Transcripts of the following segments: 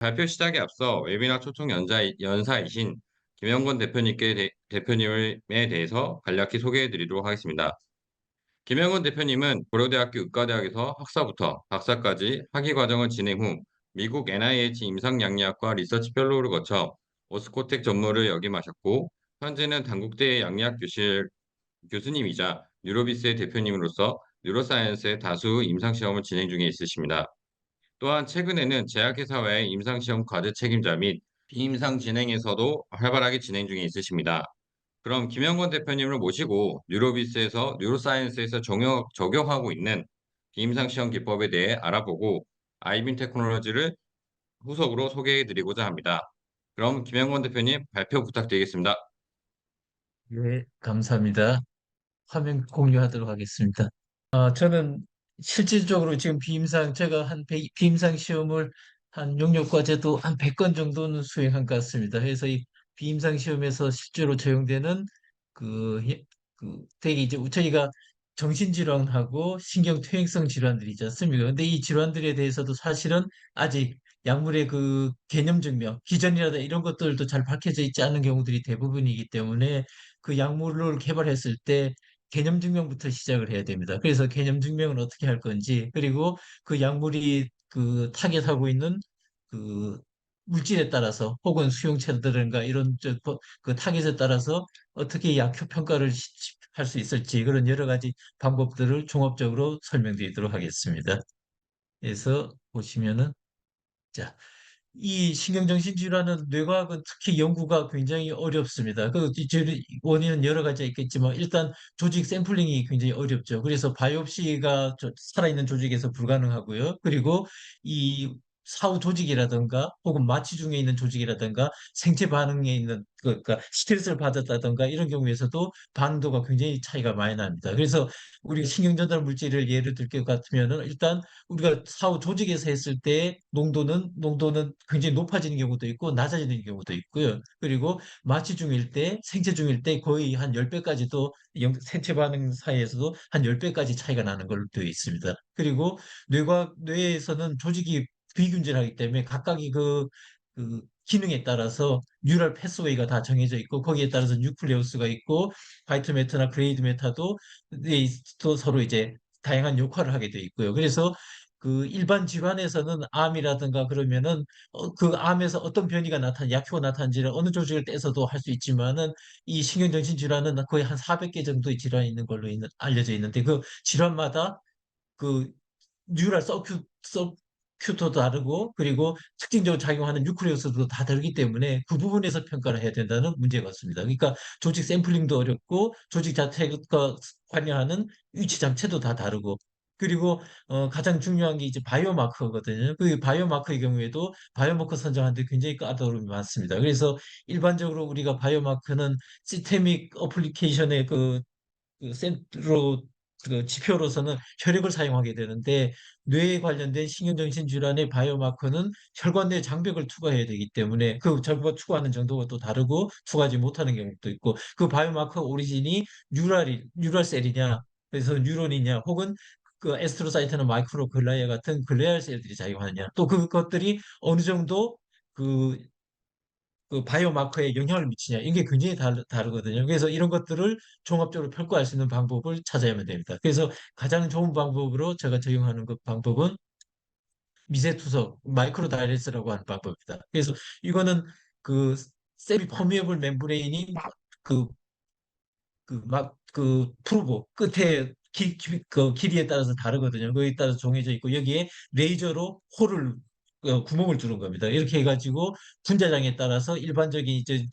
발표 시작에 앞서 웨비나 초청 연사이신 김영건 대표님에 대해서 간략히 소개해 드리도록 하겠습니다. 김영건 대표님은 고려대학교 의과대학에서 학사부터 박사까지 학위 과정을 진행 후 미국 NIH 임상양리학과 리서치 펠로우를 거쳐 오스코텍 전무를 역임하셨고, 현재는 단국대 양리학교실 교수님이자 뉴로비스의 대표님으로서 뉴로사이언스의 다수 임상시험을 진행 중에 있으십니다. 또한 최근에는 제약회사와의 임상시험 과제 책임자 및 비임상 진행에서도 활발하게 진행 중에 있으십니다. 그럼 김영건 대표님을 모시고 뉴로비스에서 뉴로사이언스에서 적용하고 있는 비임상시험 기법에 대해 알아보고 아이빈 테크놀로지를 후속으로 소개해 드리고자 합니다. 그럼 김영건 대표님 발표 부탁드리겠습니다. 네, 감사합니다. 화면 공유하도록 하겠습니다. 저는 실질적으로 지금 제가 비임상 시험을 한 용역과제도 한 100건 정도는 수행한 것 같습니다. 그래서 이 비임상 시험에서 실제로 적용되는 그, 되게 이제 저희가 정신질환하고 신경퇴행성 질환들이 있지 않습니까? 근데 이 질환들에 대해서도 사실은 아직 약물의 그 개념 증명, 기전이라든 이런 것들도 잘 밝혀져 있지 않은 경우들이 대부분이기 때문에 그 약물을 개발했을 때 개념 증명부터 시작을 해야 됩니다. 그래서 개념 증명은 어떻게 할 건지, 그리고 그 약물이 그 타겟하고 있는 그 물질에 따라서 혹은 수용체들인가 이런 그 타겟에 따라서 어떻게 약효 평가를 할 수 있을지 그런 여러 가지 방법들을 종합적으로 설명드리도록 하겠습니다. 그래서 보시면은 자, 이 신경정신질환은 뇌과학은 특히 연구가 굉장히 어렵습니다. 원인은 여러 가지가 있겠지만 일단 조직 샘플링이 굉장히 어렵죠. 그래서 바이옵시가 살아있는 조직에서 불가능하고요. 그리고 이 사후 조직이라든가 혹은 마취 중에 있는 조직이라든가 생체 반응에 있는 그러니까 스트레스를 받았다든가 이런 경우에서도 반응도가 굉장히 차이가 많이 납니다. 그래서 우리 신경전달 물질을 예를 들 것 같으면은 일단 우리가 사후 조직에서 했을 때 농도는 굉장히 높아지는 경우도 있고 낮아지는 경우도 있고요. 그리고 마취 중일 때, 생체 중일 때 거의 한 10배까지도 생체 반응 사이에서도 한 10배까지 차이가 나는 걸로 되어 있습니다. 그리고 뇌에서는 조직이 비균질하기 때문에 각각이 그 기능에 따라서 뉴럴 패스웨이가 다 정해져 있고 거기에 따라서 뉴클레우스가 있고 화이트 매터나 그레이드 매터도 또 서로 이제 다양한 역할을 하게 돼 있고요. 그래서 그 일반 질환에서는 암이라든가 그러면은 그 암에서 어떤 변이가 약효가 나타난지를 어느 조직을 떼서도 할 수 있지만은 이 신경정신 질환은 거의 한 400개 정도의 질환이 있는 걸로 알려져 있는데 그 질환마다 그 뉴럴 서큐트도 다르고 그리고 특징적으로 작용하는 뉴클레우스도 다 다르기 때문에 그 부분에서 평가를 해야 된다는 문제가 있습니다. 그러니까 조직 샘플링도 어렵고 조직 자체가 관여하는 위치 장치도 다 다르고 그리고 가장 중요한 게 이제 바이오마커거든요. 그 바이오마커의 경우에도 바이오마커 선정하는데 굉장히 까다로움이 많습니다. 그래서 일반적으로 우리가 바이오마커는 시스테믹 어플리케이션의 그 센트로 그 지표로서는 혈액을 사용하게 되는데 뇌에 관련된 신경정신 질환의 바이오마커는 혈관 내 장벽을 투과해야 되기 때문에 그 장벽을 투과하는 정도가 또 다르고 투과하지 못하는 경우도 있고 그 바이오마커 오리진이 뉴럴셀이냐 그래서 뉴런이냐 혹은 그 에스트로사이트나 마이크로글라이아 같은 글레알 셀들이 작용하느냐 또 그것들이 어느 정도 그 바이오마커에 영향을 미치냐 이게 굉장히 다르거든요. 그래서 이런 것들을 종합적으로 평가할 수 있는 방법을 찾아야만 됩니다. 그래서 가장 좋은 방법으로 제가 적용하는 그 방법은 미세투석 마이크로 다이렉스라고 하는 방법입니다. 그래서 이거는 그 세미 퍼미어블 멤브레인이 그 프로브 끝에 그 길이에 따라서 다르거든요. 거기에 따라서 정해져 있고 여기에 레이저로 구멍을 뚫은 겁니다. 이렇게 해가지고 분자량에 따라서 일반적인 이제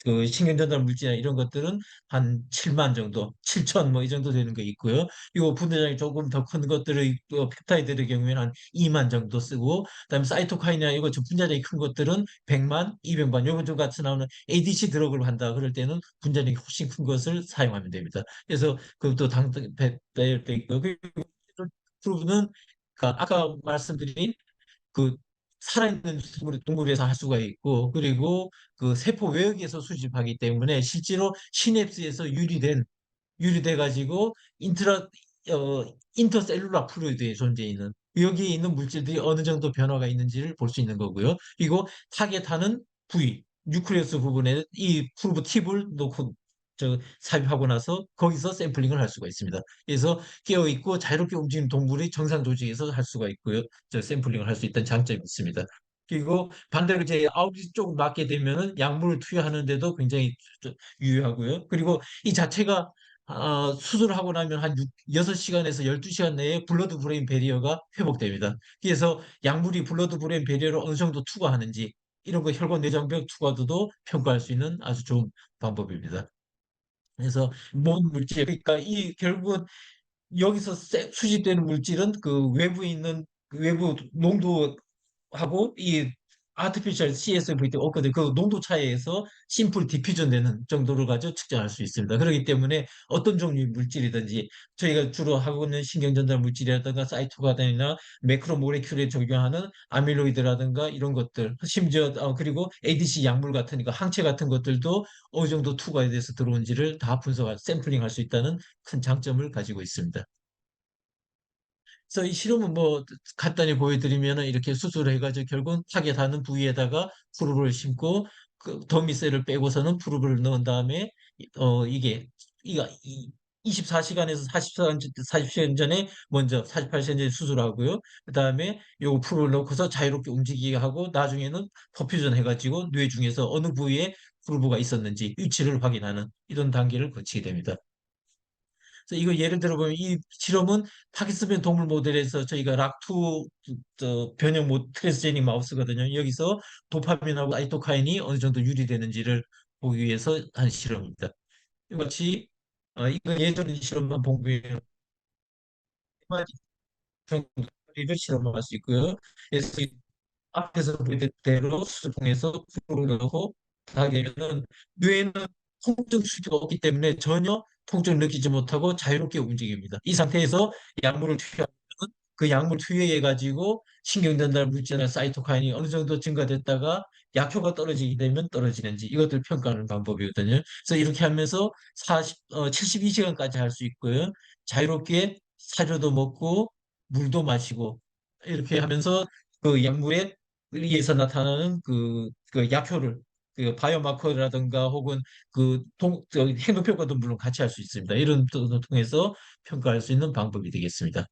그 신경전달 물질이나 이런 것들은 한 7만 정도, 7천 뭐 이 정도 되는 거 있고요. 이거 분자량이 조금 더 큰 것들의 펩타이드의 경우에는 한 2만 정도 쓰고, 그다음에 사이토카인이나 이거 분자량이 큰 것들은 100만, 200만 요거 좀 같이 나오는 ADC 드럭을 한다 그럴 때는 분자량이 훨씬 큰 것을 사용하면 됩니다. 그래서 그것도 배될 때 있고 그리고 프로브는 아까 말씀드린 그 살아있는 동물에서 할 수가 있고 그리고 그 세포 외역에서 수집하기 때문에 실제로 시냅스에서 유리돼 가지고 인터셀룰라 플루이드에 존재 있는 여기에 있는 물질들이 어느 정도 변화가 있는지를 볼 수 있는 거고요. 그리고 타겟하는 부위, 뉴클리어스 부분에 이 프로브 팁을 놓고 삽입하고 나서 거기서 샘플링을 할 수가 있습니다. 그래서 깨어 있고 자유롭게 움직이는 동물이 정상 조직에서 할 수가 있고요. 샘플링을 할 수 있다는 장점이 있습니다. 그리고 반대로 이제 아웃리 쪽을 맞게 되면은 약물을 투여하는데도 굉장히 유효하고요. 그리고 이 자체가 수술하고 나면 한 6시간에서 12시간 내에 블러드 브레인 배리어가 회복됩니다. 그래서 약물이 블러드 브레인 배리어를 어느 정도 투과하는지 이런 거 혈관 내장벽 투과도도 평가할 수 있는 아주 좋은 방법입니다. 그래서 모든 물질 그러니까 이 결국은 여기서 수집되는 물질은 그 외부에 있는 그 외부 농도하고 이 아티피셜 CSV 없거든요. 그 농도 차이에서 심플 디퓨전 되는 정도를 가지고 측정할 수 있습니다. 그렇기 때문에 어떤 종류의 물질이든지 저희가 주로 하고 있는 신경전달 물질이라든가 사이토가인이나 매크로모레큘에 적용하는 아밀로이드라든가 이런 것들 심지어 그리고 ADC 약물 같은 거 항체 같은 것들도 어느 정도 투과에 대해서 들어온지를 다 분석할 샘플링 할 수 있다는 큰 장점을 가지고 있습니다. 그래서 이 실험은 뭐 간단히 보여드리면은 이렇게 수술을 해가지고 결국은 타겟하는 부위에다가 프루브를 심고 그 더미셀을 빼고서는 프루브를 넣은 다음에 이게 이가 24시간에서 40시간 전에 먼저 48시간 전에 수술하고요. 그다음에 요 프루브를 넣고서 자유롭게 움직이게 하고 나중에는 퍼퓨전 해가지고 뇌 중에서 어느 부위에 프루브가 있었는지 위치를 확인하는 이런 단계를 거치게 됩니다. 그래서 이거 예를 들어 보면 이 실험은 파킨슨병 동물 모델에서 저희가 락2 변형 트랜스제닉 마우스거든요. 여기서 도파민하고 아이토카인이 어느 정도 유리되는지를 보기 위해서 한 실험입니다. 이같이 이거 예전 실험만 보면 를 실험할 수 있고요. 그래서 앞에서 보여드린 대로 수술통에서 구조를 넣고 하게 되면은 뇌에는 통증 수치가 없기 때문에 전혀 통증을 느끼지 못하고 자유롭게 움직입니다. 이 상태에서 약물을 투여하면 그 약물 투여해 가지고 신경전달 물질이나 사이토카인이 어느 정도 증가됐다가 약효가 떨어지게 되면 떨어지는지 이것들 평가하는 방법이거든요. 그래서 이렇게 하면서 72시간까지 할 수 있고요. 자유롭게 사료도 먹고 물도 마시고 이렇게 하면서 그 약물에 의해서 나타나는 그 약효를 그 바이오마커라든가 혹은 행동 평가도 물론 같이 할 수 있습니다. 이런 것을 통해서 평가할 수 있는 방법이 되겠습니다.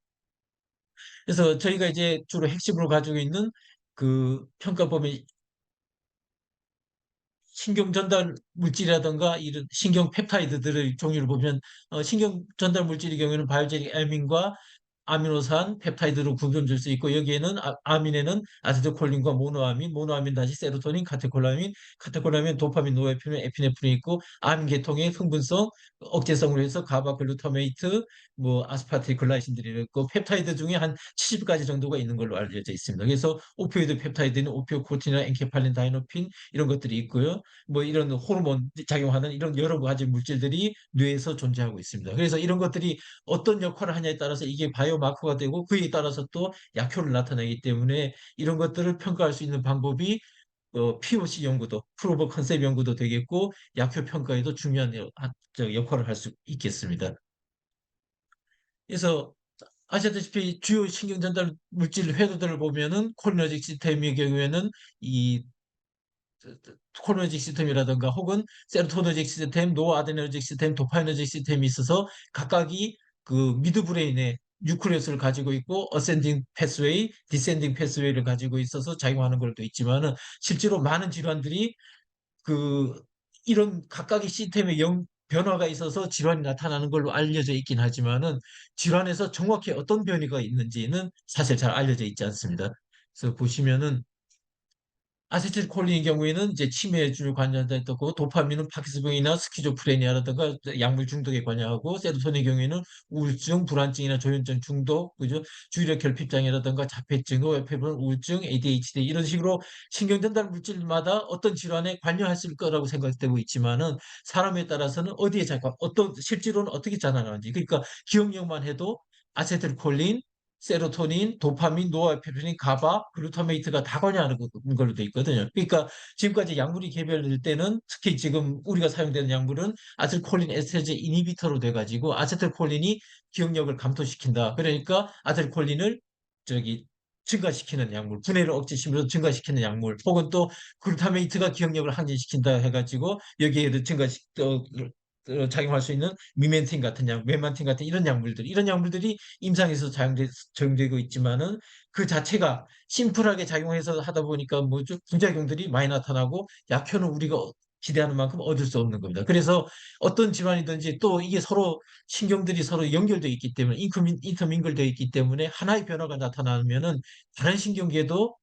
그래서 저희가 이제 주로 핵심으로 가지고 있는 그 평가법이 신경 전달 물질이라든가 이런 신경 펩타이드들의 종류를 보면 신경 전달 물질의 경우에는 바이오제닉 아민과 아미노산, 펩타이드로 구분될 수 있고 여기에는 아민에는 아세틸콜린과 모노아민, 모노아민 다시 세로토닌, 카테콜라민, 카테콜라민, 도파민, 노에피린, 에피네프린이 있고 아민 계통의 흥분성, 억제성으로 해서 가바, 글루타메이트, 뭐 아스파틸글라이신들이 있고 펩타이드 중에 한 70가지 정도가 있는 걸로 알려져 있습니다. 그래서 오피오이드 펩타이드는 오피오코틴이나 엔케팔린, 다이노핀 이런 것들이 있고요. 뭐 이런 호르몬 작용하는 이런 여러 가지 물질들이 뇌에서 존재하고 있습니다. 그래서 이런 것들이 어떤 역할을 하냐에 따라서 이게 바이오마커가 되고 그에 따라서 또 약효를 나타내기 때문에 이런 것들을 평가할 수 있는 방법이 POC 연구도, 프로브 컨셉 연구도 되겠고 약효 평가에도 중요한 역할을 할 수 있겠습니다. 그래서 아시다시피 주요 신경전달 물질 회로들을 보면은 콜리너직 시스템의 경우에는 이 콜리너직 시스템이라든가 혹은 세로토너직 시스템, 노아드레너직 시스템, 도파미너직 시스템이 있어서 각각이 그 미드브레인의 뉴클리어스를 가지고 있고 어센딩 패스웨이, 디센딩 패스웨이를 가지고 있어서 작용하는 걸도 있지만은 실제로 많은 질환들이 그 이런 각각의 시스템의 변화가 있어서 질환이 나타나는 걸로 알려져 있긴 하지만은 질환에서 정확히 어떤 변이가 있는지는 사실 잘 알려져 있지 않습니다. 그래서 보시면은 아세틸콜린의 경우에는 이제 치매에 관여한다 했고 도파민은 파킨슨병이나 스키조프레니아라든가 약물 중독에 관여하고 세로토닌의 경우에는 우울증, 불안증이나 조현증 중독, 그죠? 주의력 결핍장애라든가 자폐증, 노에페분, 우울증, ADHD 이런 식으로 신경전달 물질마다 어떤 질환에 관여했을 거라고 생각되고 있지만은 사람에 따라서는 어디에 어떤 실제로는 어떻게 자라나는지 그러니까 기억력만 해도 아세틸콜린 세로토닌, 도파민, 노아페프린, 가바, 글루타메이트가 다 관여하는 걸로 돼 있거든요. 그러니까 지금까지 약물이 개발될 때는 특히 지금 우리가 사용되는 약물은 아세틸콜린 에스테제 이니비터로 돼가지고 아세틸콜린이 기억력을 감소시킨다. 그러니까 아세틸콜린을 저기 증가시키는 약물, 분해를 억제시키면서 증가시키는 약물, 혹은 또 글루타메이트가 기억력을 항진시킨다 해가지고 여기에도 작용할 수 있는 미멘틴 같은 메만틴 같은 이런 약물들이 임상에서 적용되고 있지만은 그 자체가 심플하게 작용해서 하다 보니까 뭐죠? 부작용들이 많이 나타나고 약효는 우리가 기대하는 만큼 얻을 수 없는 겁니다. 그래서 어떤 질환이든지 또 이게 서로 신경들이 서로 연결되어 있기 때문에 인터민글되어 있기 때문에 하나의 변화가 나타나면은 다른 신경계도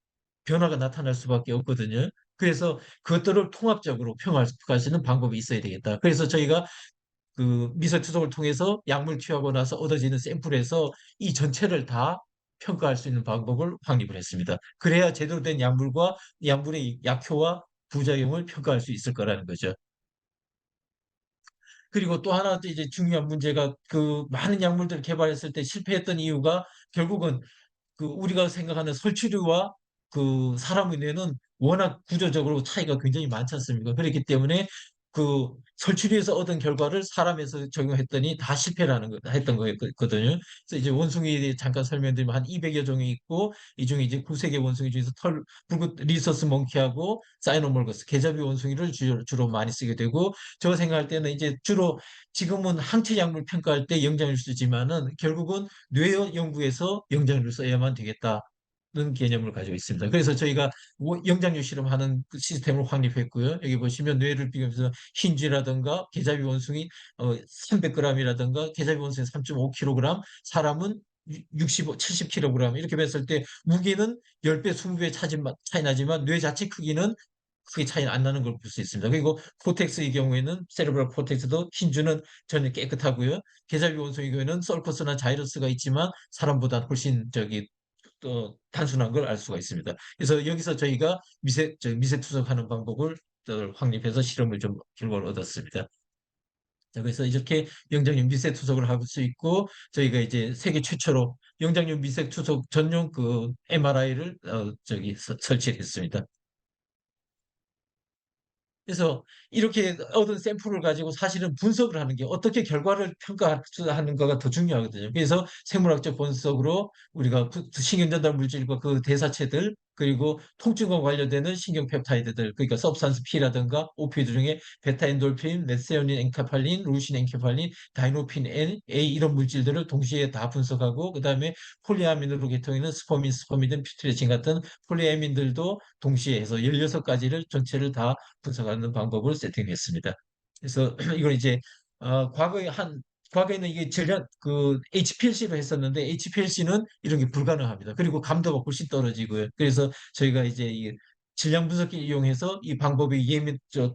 변화가 나타날 수밖에 없거든요. 그래서 그것들을 통합적으로 평가할 수 있는 방법이 있어야 되겠다. 그래서 저희가 그 미세 투석을 통해서 약물 취하고 나서 얻어지는 샘플에서 이 전체를 다 평가할 수 있는 방법을 확립을 했습니다. 그래야 제대로 된 약물과 약물의 약효와 부작용을 평가할 수 있을 거라는 거죠. 그리고 또 하나 이제 중요한 문제가 그 많은 약물들을 개발했을 때 실패했던 이유가 결국은 그 우리가 생각하는 설치류와 그 사람의 뇌는 워낙 구조적으로 차이가 굉장히 많지 않습니까? 그렇기 때문에 그 설치류에서 얻은 결과를 사람에서 적용했더니 다 실패라는 거 했던 거였거든요. 그래서 이제 원숭이에 대해 잠깐 설명드리면 한 200여 종이 있고 이 중에 이제 구세계 원숭이 중에서 붉은 리서스 몽키하고 사이노몰거스 계잡이 원숭이를 주로 많이 쓰게 되고 제가 생각할 때는 이제 주로 지금은 항체 약물 평가할 때 영장을 쓰지만은 결국은 뇌 연구에서 영장류를 써야만 되겠다는 개념을 가지고 있습니다. 그래서 저희가 영장류 실험하는 그 시스템을 확립했고요. 여기 보시면 뇌를 비교해서 흰쥐라든가 계잡이 원숭이 300g이라든가 계잡이 원숭이 3.5kg, 사람은 65, 70kg 이렇게 봤을 때 무게는 10배, 20배 차이 나지만 뇌 자체 크기는 크게 차이 안 나는 걸 볼 수 있습니다. 그리고 코텍스의 경우에는 세레브럴 코텍스도 흰주는 전혀 깨끗하고요. 계잡이 원숭이의 경우에는 썰커스나 자이러스가 있지만 사람보다 훨씬 또 단순한 걸 알 수가 있습니다. 그래서 여기서 저희가 미세 투석하는 방법을 또 확립해서 실험을 좀 결과를 얻었습니다. 자, 그래서 이렇게 영장류 미세 투석을 할 수 있고 저희가 이제 세계 최초로 영장류 미세 투석 전용 그 MRI를 설치했습니다. 그래서 이렇게 얻은 샘플을 가지고 사실은 분석을 하는 게 어떻게 결과를 평가하는 거가 더 중요하거든요. 그래서 생물학적 분석으로 우리가 신경전달 물질과 그 대사체들 그리고 통증과 관련되는 신경펩타이드들 그러니까 서브스탄스 P라든가 오피오이드 중에 베타엔돌핀, 메세오닌 엔카팔린, 루신 엔케팔린, 다이노핀 N, A 이런 물질들을 동시에 다 분석하고 그다음에 폴리아민으로 계통있는 스포민, 퓨트레진 같은 폴리아민들도 동시에 해서 16가지를 전체를 다 분석하는 방법을 세팅했습니다. 그래서 이걸 이제 과거에는 이게 전략 그 HPLC로 했었는데 HPLC는 이런 게 불가능합니다. 그리고 감도가 훨씬 떨어지고요. 그래서 저희가 이제 이 질량 분석기를 이용해서 이 방법이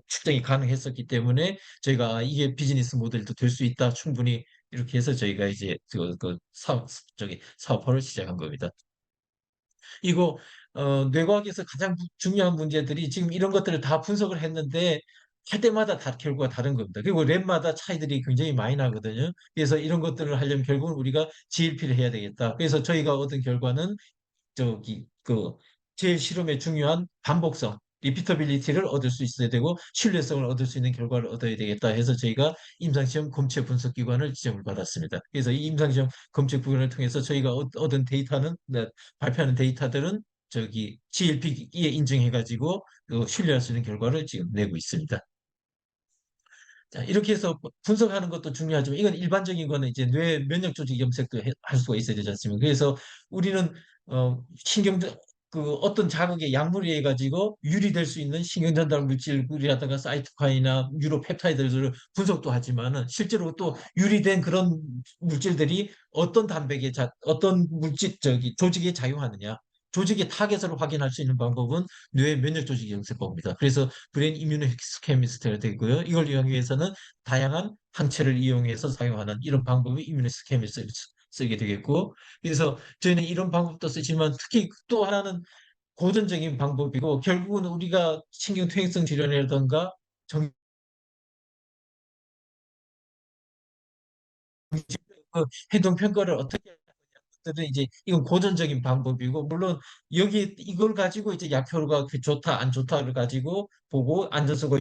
측정이 가능했었기 때문에 저희가 이게 비즈니스 모델도 될 수 있다 충분히 이렇게 해서 저희가 이제 사업화를 시작한 겁니다. 이거 뇌과학에서 가장 중요한 문제들이 지금 이런 것들을 다 분석을 했는데 할 때마다 다 결과가 다른 겁니다. 그리고 랩마다 차이들이 굉장히 많이 나거든요. 그래서 이런 것들을 하려면 결국은 우리가 GLP를 해야 되겠다. 그래서 저희가 얻은 결과는 그 제일 실험에 중요한 반복성, 리피터빌리티를 얻을 수 있어야 되고 신뢰성을 얻을 수 있는 결과를 얻어야 되겠다 해서 저희가 임상시험 검체 분석 기관을 지정을 받았습니다. 그래서 이 임상시험 검체 기관을 통해서 저희가 얻은 데이터는 발표하는 데이터들은 GLP에 인증해가지고 신뢰할 수 있는 결과를 지금 내고 있습니다. 자, 이렇게 해서 분석하는 것도 중요하지만 이건 일반적인 거는 이제 뇌 면역 조직 염색도 할 수가 있어야 되지 않습니까? 그래서 우리는 신경 그 어떤 자극에 약물에 의해 가지고 유리될 수 있는 신경 전달 물질이라든가 사이토카인이나 뉴로펩타이드를 분석도 하지만은 실제로 또 유리된 그런 물질들이 어떤 물질 조직에 작용하느냐 조직의 타겟을 확인할 수 있는 방법은 뇌 면역 조직 염색법입니다. 그래서 브레인 이뮤노히스토케미스트가 되고요. 이걸 이용하기 위해서는 다양한 항체를 이용해서 사용하는 이런 방법이 이뮤노히스토케미스트를 쓰게 되겠고, 그래서 저희는 이런 방법도 쓰지만 특히 또 하나는 고전적인 방법이고 결국은 우리가 신경퇴행성 질환이라든가 정 그 행동 평가를 어떻게 하냐는 이제 이건 고전적인 방법이고 물론 여기 이걸 가지고 이제 약효가 좋다 안 좋다를 가지고 보고 안전성을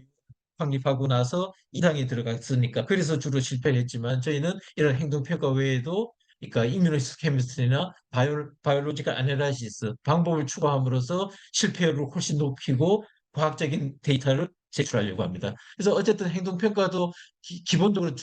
확립하고 나서 이상이 들어갔으니까 그래서 주로 실패를 했지만 저희는 이런 행동 평가 외에도 그러니까 이뮤노히스토케미스트리나 바이올로지컬 아날라시스 방법을 추가함으로써 실패율을 훨씬 높이고 과학적인 데이터를 제출하려고 합니다. 그래서 어쨌든 행동평가도 기본적으로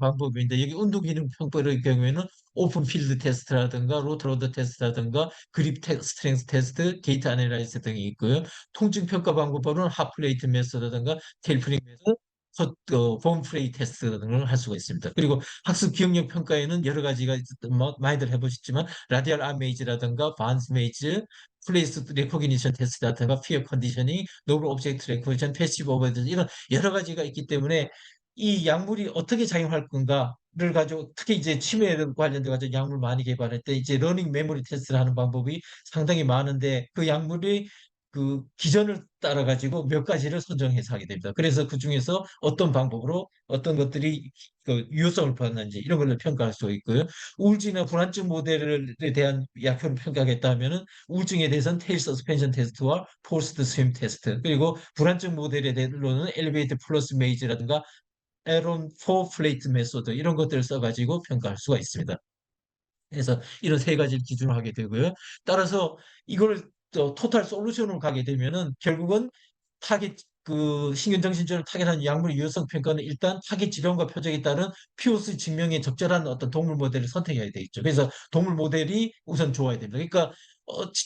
방법인데 여기 운동기능 평가의 경우에는 오픈 필드 테스트라든가 로드로드 테스트라든가 그립 스트렝스 테스트, 게이트 아날라이스 등이 있고요. 통증 평가 방법으로는 하프레이트 메소드라든가 테일프링 메소드, 봄 프레이 테스트 등을 할 수가 있습니다. 그리고 학습 기억력 평가에는 여러 가지가 뭐 많이들 해보셨지만 라디얼 아 메이즈라든가 바운스 메이즈, 플레이스 레코기니션 테스트라든가 피어 컨디셔닝, 노블 오브젝트 레코기니션, 패시브 오버드 이런 여러 가지가 있기 때문에 이 약물이 어떻게 작용할 건가를 가지고 특히 이제 치매 관련돼 가지고 약물 많이 개발할 때 이제 러닝 메모리 테스트를 하는 방법이 상당히 많은데 그 약물이 그 기전을 따라 가지고 몇 가지를 선정해서 하게 됩니다. 그래서 그 중에서 어떤 방법으로 어떤 것들이 그 유효성을 보였는지 이런 걸 평가할 수 있고요. 우울증이나 불안증 모델에 대한 약효를 평가하겠다면은 우울증에 대해서는 테일 서스펜션 테스트와 포스트 스윙 테스트 그리고 불안증 모델에 대해서는 엘리베이터 플러스 메이즈라든가 에론 포 플레이트 메소드 이런 것들을 써가지고 평가할 수가 있습니다. 그래서 이런 세 가지를 기준으로 하게 되고요. 따라서 이걸 또 토탈 솔루션으로 가게 되면은 결국은 타겟 그 신경정신증을 타겟한 약물의 유효성 평가는 일단 타겟 질환과 표적에 따른 POC 증명에 적절한 어떤 동물 모델을 선택해야 되겠죠. 그래서 동물 모델이 우선 좋아야 됩니다. 그러니까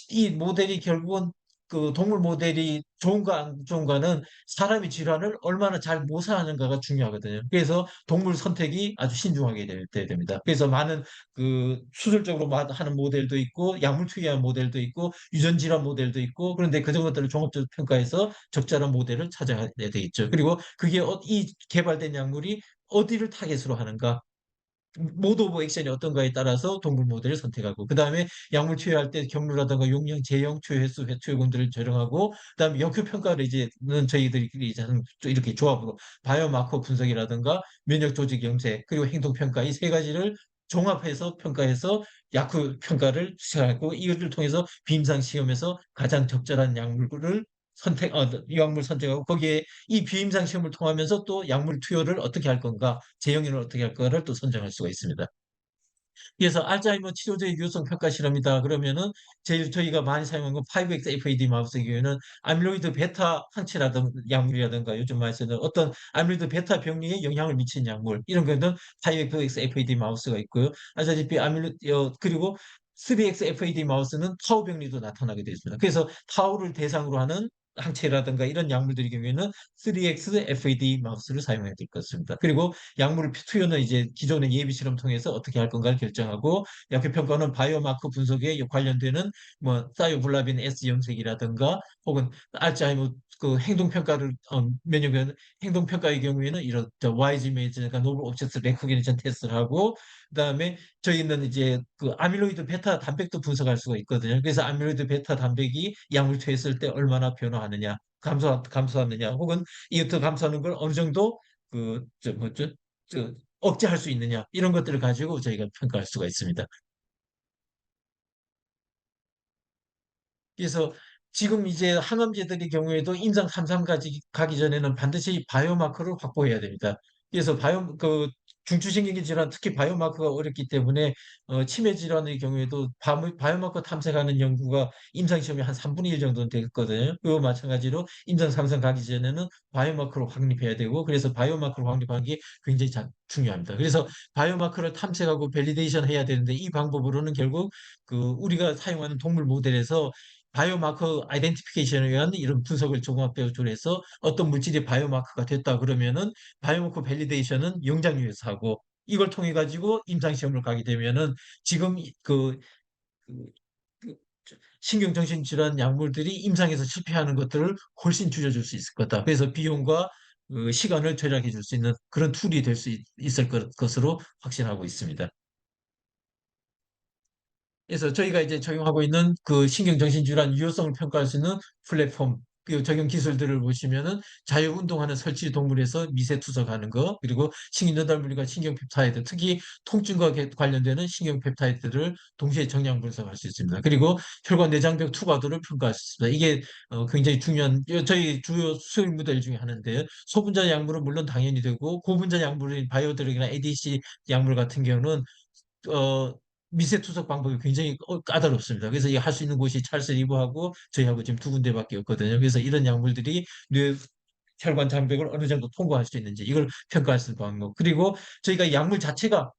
이 모델이 결국은 그 동물 모델이 좋은가 안 좋은가는 사람의 질환을 얼마나 잘 모사하는가가 중요하거든요. 그래서 동물 선택이 아주 신중하게 돼야 됩니다. 그래서 많은 그 수술적으로 하는 모델도 있고 약물 투여한 모델도 있고 유전 질환 모델도 있고 그런데 그런 것들을 종합적으로 평가해서 적절한 모델을 찾아야 되겠죠. 그리고 그게 이 개발된 약물이 어디를 타겟으로 하는가 모드 오브 액션이 어떤가에 따라서 동물 모델을 선택하고 그 다음에 약물 투여할 때 경로라든가 용량, 제형, 투여 횟수, 투여군들을 조정하고 그다음에 역효 평가를 이제는 저희들이 이제 이렇게 조합으로 바이오마커 분석이라든가 면역 조직 영세 그리고 행동 평가 이 세 가지를 종합해서 평가해서 약효 평가를 시작하고 이것을 통해서 비임상 시험에서 가장 적절한 약물을 약물 선택하고 거기에 이 비임상 시험을 통하면서 또 약물 투여를 어떻게 할 건가, 제형을 어떻게 할 거를 또 선정할 수가 있습니다. 그래서 알츠하이머 치료제의 유효성 평가 실험이다 그러면은 제일 저희가 많이 사용하는 건 5XFAD 마우스의 경우에는 아밀로이드 베타 항체라든가 약물이라든가 요즘 많이 쓰는 어떤 아밀로이드 베타 병리에 영향을 미치는 약물 이런 거는 5XFAD 마우스가 있고요. 아시다시피 그리고 3XFAD 마우스는 타우 병리도 나타나게 되어 있습니다. 그래서 타우를 대상으로 하는 항체라든가 이런 약물들의 경우에는 3XFAD 마우스를 사용해야 될 것 같습니다. 그리고 약물을 투여는 이제 기존의 예비 실험 통해서 어떻게 할 건가를 결정하고 약효 평가는 바이오마커 분석에 관련되는 뭐 사이오글라빈 S 영색이라든가 혹은 알츠하이머 그 행동 평가를 면역은 행동 평가의 경우에는 이런 YG 메이저 그러니까 노블 옵젝트 레코기니션 테스트를 하고 그다음에 저희는 이제 그 아밀로이드 베타 단백도 분석할 수가 있거든요. 그래서 아밀로이드 베타 단백이 약물 투여했을 때 얼마나 변화하느냐 감소하느냐 혹은 이것도 감소하는 걸 어느 정도 그저 뭐죠 억제할 수 있느냐 이런 것들을 가지고 저희가 평가할 수가 있습니다. 그래서 지금 이제 항암제들의 경우에도 임상 3상까지 가기 전에는 반드시 바이오마커를 확보해야 됩니다. 그래서 중추신경계 질환, 특히 바이오마커가 어렵기 때문에 치매 질환의 경우에도 바이오마커 탐색하는 연구가 임상 시험이 한 3분의 1 정도는 되거든요. 그리고 마찬가지로 임상 3상 가기 전에는 바이오마커를 확립해야 되고 그래서 바이오마커를 확립하는 게 굉장히 중요합니다. 그래서 바이오마커를 탐색하고 밸리데이션 해야 되는데 이 방법으로는 결국 그 우리가 사용하는 동물 모델에서 바이오마커 아이덴티피케이션에 의한 이런 분석을 종합적으로 해서 어떤 물질이 바이오마커가 됐다 그러면은 바이오마커 밸리데이션은 영장류에서 하고 이걸 통해 가지고 임상 시험을 가게 되면은 지금 그- 그 신경정신질환 약물들이 임상에서 실패하는 것들을 훨씬 줄여줄 수 있을 거다. 그래서 비용과 시간을 절약해 줄 수 있는 그런 툴이 될 수 있을 것으로 확신하고 있습니다. 그래서 저희가 이제 적용하고 있는 그 신경정신질환 유효성을 평가할 수 있는 플랫폼 그 적용 기술들을 보시면은 자유 운동하는 설치 동물에서 미세 투석하는 거, 그리고 신경전달물리가 신경펩타이드, 특히 통증과 관련되는 신경펩타이드를 동시에 정량 분석할 수 있습니다. 그리고 혈관 내장벽 투과도를 평가할 수 있습니다. 이게 굉장히 중요한 저희 주요 수행 모델 중에 하나인데요. 소분자 약물은 물론 당연히 되고 고분자 약물인 바이오드럭이나 ADC 약물 같은 경우는 어, 미세 투석 방법이 굉장히 까다롭습니다. 그래서 이 할 수 있는 곳이 찰스 리브하고 저희하고 지금 두 군데밖에 없거든요. 그래서 이런 약물들이 뇌 혈관 장벽을 어느 정도 통과할 수 있는지 이걸 평가할 수 있는 방법. 그리고 저희가 약물 자체가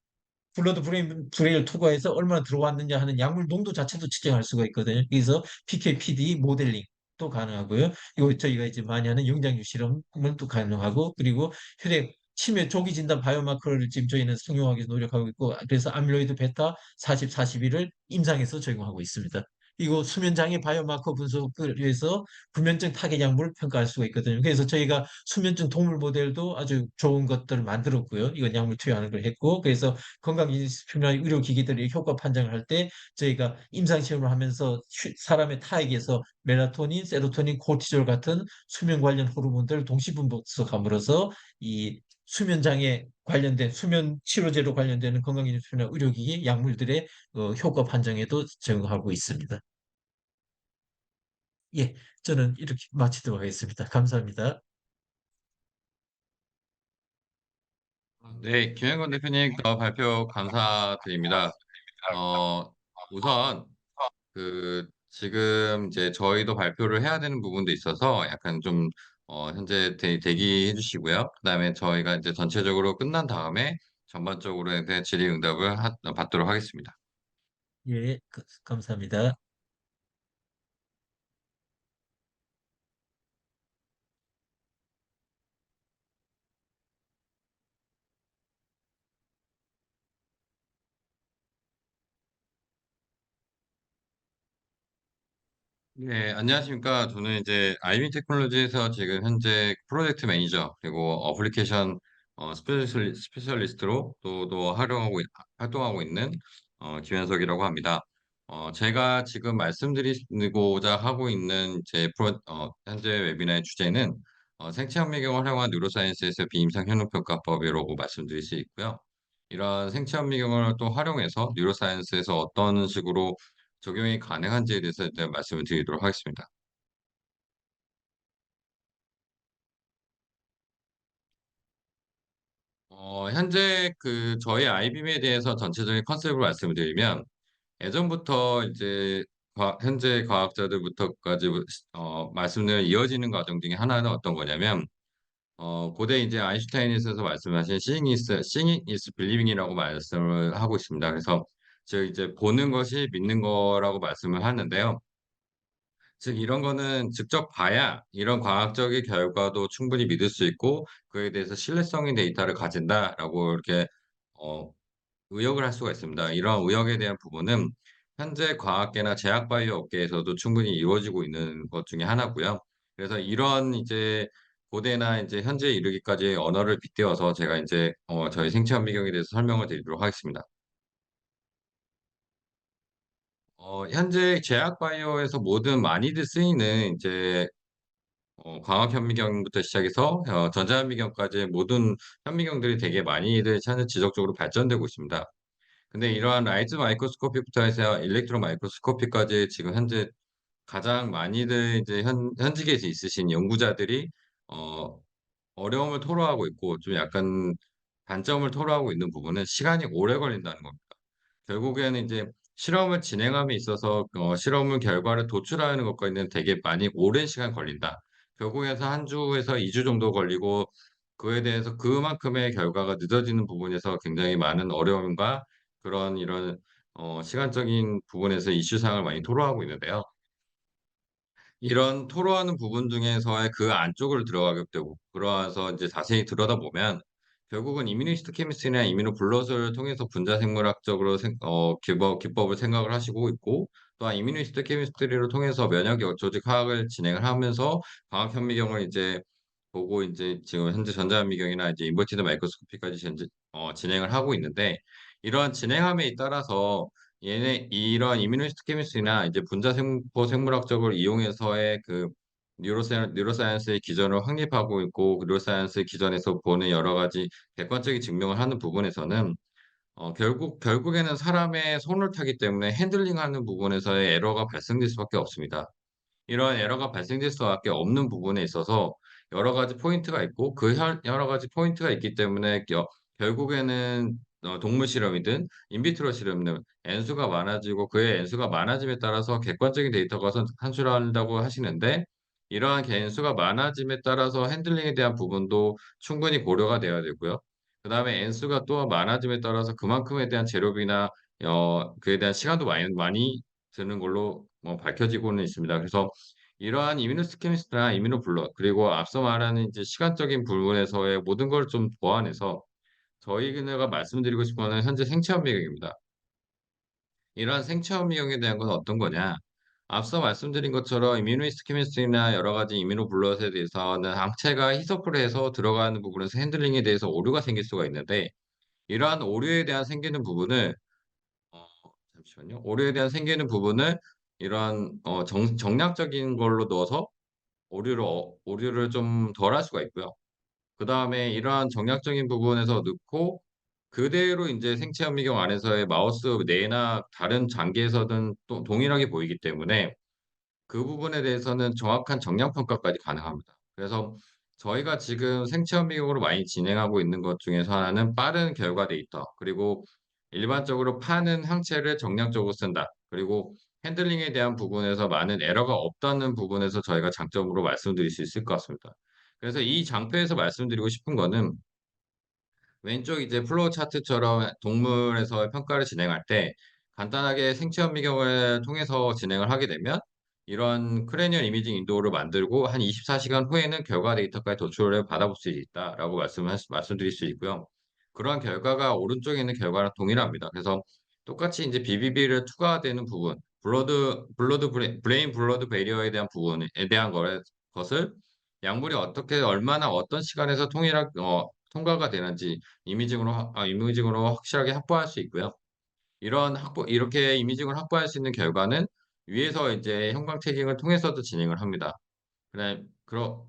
블러드 브레인 브레인을 투과해서 얼마나 들어왔느냐 하는 약물 농도 자체도 측정할 수가 있거든요. 그래서 PK/PD 모델링도 가능하고요. 이거 저희가 이제 많이 하는 영장류 실험은 또 가능하고, 그리고 혈액 치매 조기 진단 바이오마커를 지금 저희는 상용하기 위해서 노력하고 있고, 그래서 아밀로이드 베타 40, 41을 임상에서 적용하고 있습니다. 이거 수면장애 바이오마커 분석을 위해서 불면증 타겟 약물을 평가할 수가 있거든요. 그래서 저희가 수면증 동물 모델도 아주 좋은 것들을 만들었고요. 이건 약물 투여하는 걸 했고, 그래서 건강기능식품이나 의료기기들이 효과 판정을 할 때 저희가 임상시험을 하면서 사람의 타액에서 멜라토닌, 세로토닌, 코르티졸 같은 수면 관련 호르몬들을 동시 분석함으로써 이 수면장애 관련된 수면 치료제로 관련되는 건강기능식품이나 의료기기 약물들의 효과 판정에도 적용하고 있습니다. 예, 저는 이렇게 마치도록 하겠습니다. 감사합니다. 네, 김현건 대표님 발표 감사드립니다. 어, 우선 지금 이제 저희도 발표를 해야 되는 부분도 있어서 약간 좀 현재 대기해 주시고요. 그다음에 저희가 이제 전체적으로 끝난 다음에 전반적으로 대한 질의응답을 받도록 하겠습니다. 예, 감사합니다. 네, 안녕하십니까. 저는 이제 아이비 테크놀로지에서 지금 현재 프로젝트 매니저 그리고 어플리케이션 스페셜리스트로 또 활동하고 있는 김현석이라고 합니다. 제가 지금 말씀드리고자 하고 있는 현재 웨비나의 주제는 생체현미경을 활용한 뉴로사이언스에서 비임상 현혹평가법이라고 말씀드릴 수 있고요. 이런 생체현미경을 또 활용해서 뉴로사이언스에서 어떤 식으로 적용이 가능한지에 대해서 일단 말씀을 드리도록 하겠습니다. 현재 저희 아이빔에 대해서 전체적인 컨셉을 말씀을 드리면 예전부터 이제 현재 과학자들부터까지 말씀을 이어지는 과정 중에 하나는 어떤 거냐면 고대 이제 아인슈타인에서 말씀하신 seeing is believing이라고 말씀을 하고 있습니다. 그래서 즉 이제 보는 것이 믿는 거라고 말씀을 하는데요. 즉 이런 거는 직접 봐야 이런 과학적인 결과도 충분히 믿을 수 있고 그에 대해서 신뢰성의 데이터를 가진다라고 이렇게 어, 의역을 할 수가 있습니다. 이런 의역에 대한 부분은 현재 과학계나 제약 바이오 업계에서도 충분히 이루어지고 있는 것 중에 하나고요. 그래서 이런 이제 고대나 이제 현재에 이르기까지 언어를 빗대어서 제가 이제 저희 생체현 미경에 대해서 설명을 드리도록 하겠습니다. 현재 제약 바이오에서 모든 많이들 쓰이는 이제 광학 현미경부터 시작해서 전자 현미경까지 모든 현미경들이 되게 많이들 현재 지속적으로 발전되고 있습니다. 근데 이러한 라이트 마이크로스코피부터 해서 일렉트론 마이크로스코피까지 지금 현재 가장 많이들 이제 현직에 있으신 연구자들이 어, 어려움을 토로하고 있고 좀 약간 단점을 토로하고 있는 부분은 시간이 오래 걸린다는 겁니다. 결국에는 이제 실험을 진행함에 있어서 실험을 결과를 도출하는 것까지는 되게 많이 오랜 시간 걸린다. 결국에서 한 주에서 2주 정도 걸리고 그에 대해서 그만큼의 결과가 늦어지는 부분에서 굉장히 많은 어려움과 그런 이런 시간적인 부분에서 이슈상을 많이 토로하고 있는데요. 이런 토로하는 부분 중에서의 그 안쪽으로 들어가게 되고 들어와서 이제 자세히 들여다보면 결국은 이뮤니스트 케미스트리나 이뮤노블러스를 통해서 분자생물학적으로 기법을 생각을 하시고 있고 또한 이뮤니스트 케미스트리를 통해서 면역 조직 화학을 진행을 하면서 광학 현미경을 이제 보고 이제 지금 현재 전자현미경이나 이제 인버티드 마이크로스코피까지 진행을 하고 있는데 이러한 진행함에 따라서 이런 이뮤노히스토케미스트리나 이제 분자생포 생물학적을 이용해서의 뉴로사이언스의 기전을 확립하고 있고, 그 뉴로사이언스의 기전에서 보는 여러 가지 객관적인 증명을 하는 부분에서는 결국에는 사람의 손을 타기 때문에 핸들링하는 부분에서의 에러가 발생될 수밖에 없습니다. 이런 에러가 발생될 수밖에 없는 부분에 있어서 여러 가지 포인트가 있고, 그 여러 가지 포인트가 있기 때문에 결국에는 동물 실험이든 인비트로 실험이든 N수가 많아지고, 그의 N수가 많아짐에 따라서 객관적인 데이터가 산출한다고 하시는데, 이러한 N수가 많아짐에 따라서 핸들링에 대한 부분도 충분히 고려가 돼야 되고요. 그 다음에 N수가 또 많아짐에 따라서 그만큼에 대한 재료비나 그에 대한 시간도 많이 드는 걸로 밝혀지고는 있습니다. 그래서 이러한 이뮤노스케미스트나 이뮤노블러, 그리고 앞서 말하는 이제 시간적인 부분에서의 모든 걸 좀 보완해서 저희가 말씀드리고 싶은 거는 현재 생체험 미경입니다. 이러한 생체험 미경에 대한 건 어떤 거냐? 앞서 말씀드린 것처럼 이뮤노히스토케미스트리나 여러 가지 이뮤노블러에 대해서는 항체가 희석을 해서 들어가는 부분에서 핸들링에 대해서 오류가 생길 수가 있는데, 이러한 오류에 대한 생기는 부분을 어 잠시만요. 오류에 대한 생기는 부분을 이러한 정량적인 걸로 넣어서 오류를 좀 덜 할 수가 있고요. 그다음에 이러한 정략적인 부분에서 넣고 그대로 인제 생체 현미경 안에서의 마우스 뇌나 다른 장기에서든 또 동일하게 보이기 때문에 그 부분에 대해서는 정확한 정량 평가까지 가능합니다. 그래서 저희가 지금 생체험 비용으로 많이 진행하고 있는 것 중에서 하나는 빠른 결과 데이터, 그리고 일반적으로 파는 항체를 정량적으로 쓴다. 그리고 핸들링에 대한 부분에서 많은 에러가 없다는 부분에서 저희가 장점으로 말씀드릴 수 있을 것 같습니다. 그래서 이 장표에서 말씀드리고 싶은 거는, 왼쪽 이제 플로우 차트처럼 동물에서 평가를 진행할 때 간단하게 생체 현미경을 통해서 진행을 하게 되면 이런 크래니얼 이미징 윈도우를 만들고 한 24시간 후에는 결과 데이터까지 도출을 받아볼 수 있다라고 말씀드릴 수 있고요. 그러한 결과가 오른쪽에 있는 결과랑 동일합니다. 그래서 똑같이 이제 BBB를 투과되는 부분, 브레인 블러드 베리어에 대한 부분에 대한 것을 약물이 어떻게 얼마나 어떤 시간에서 통과가 되는지 이미징으로 확실하게 확보할 수 있고요. 이렇게 이미징을 확보할 수 있는 결과는 위에서 이제 형광 태깅을 통해서도 진행을 합니다.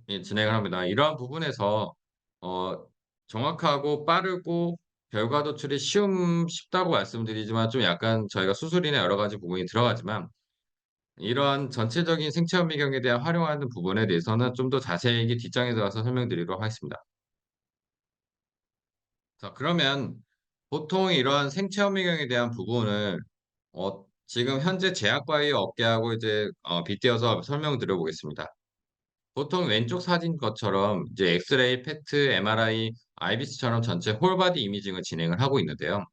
예, 진행을 합니다. 이러한 부분에서 어 정확하고 빠르고 결과 도출이 쉽다고 말씀드리지만, 좀 약간 저희가 수술이나 여러 가지 부분이 들어가지만, 이러한 전체적인 생체 현미경에 대한 활용하는 부분에 대해서는 좀 더 자세히 뒷장에 들어가서 설명드리도록 하겠습니다. 자, 그러면 보통 이러한 생체 현미경에 대한 부분을 지금 현재 제약바이오 업계하고 이제 빗대어서 설명드려 보겠습니다. 보통 왼쪽 사진 것처럼 이제 엑스레이, 페트, MRI, IBS처럼 전체 홀바디 이미징을 진행을 하고 있는데요.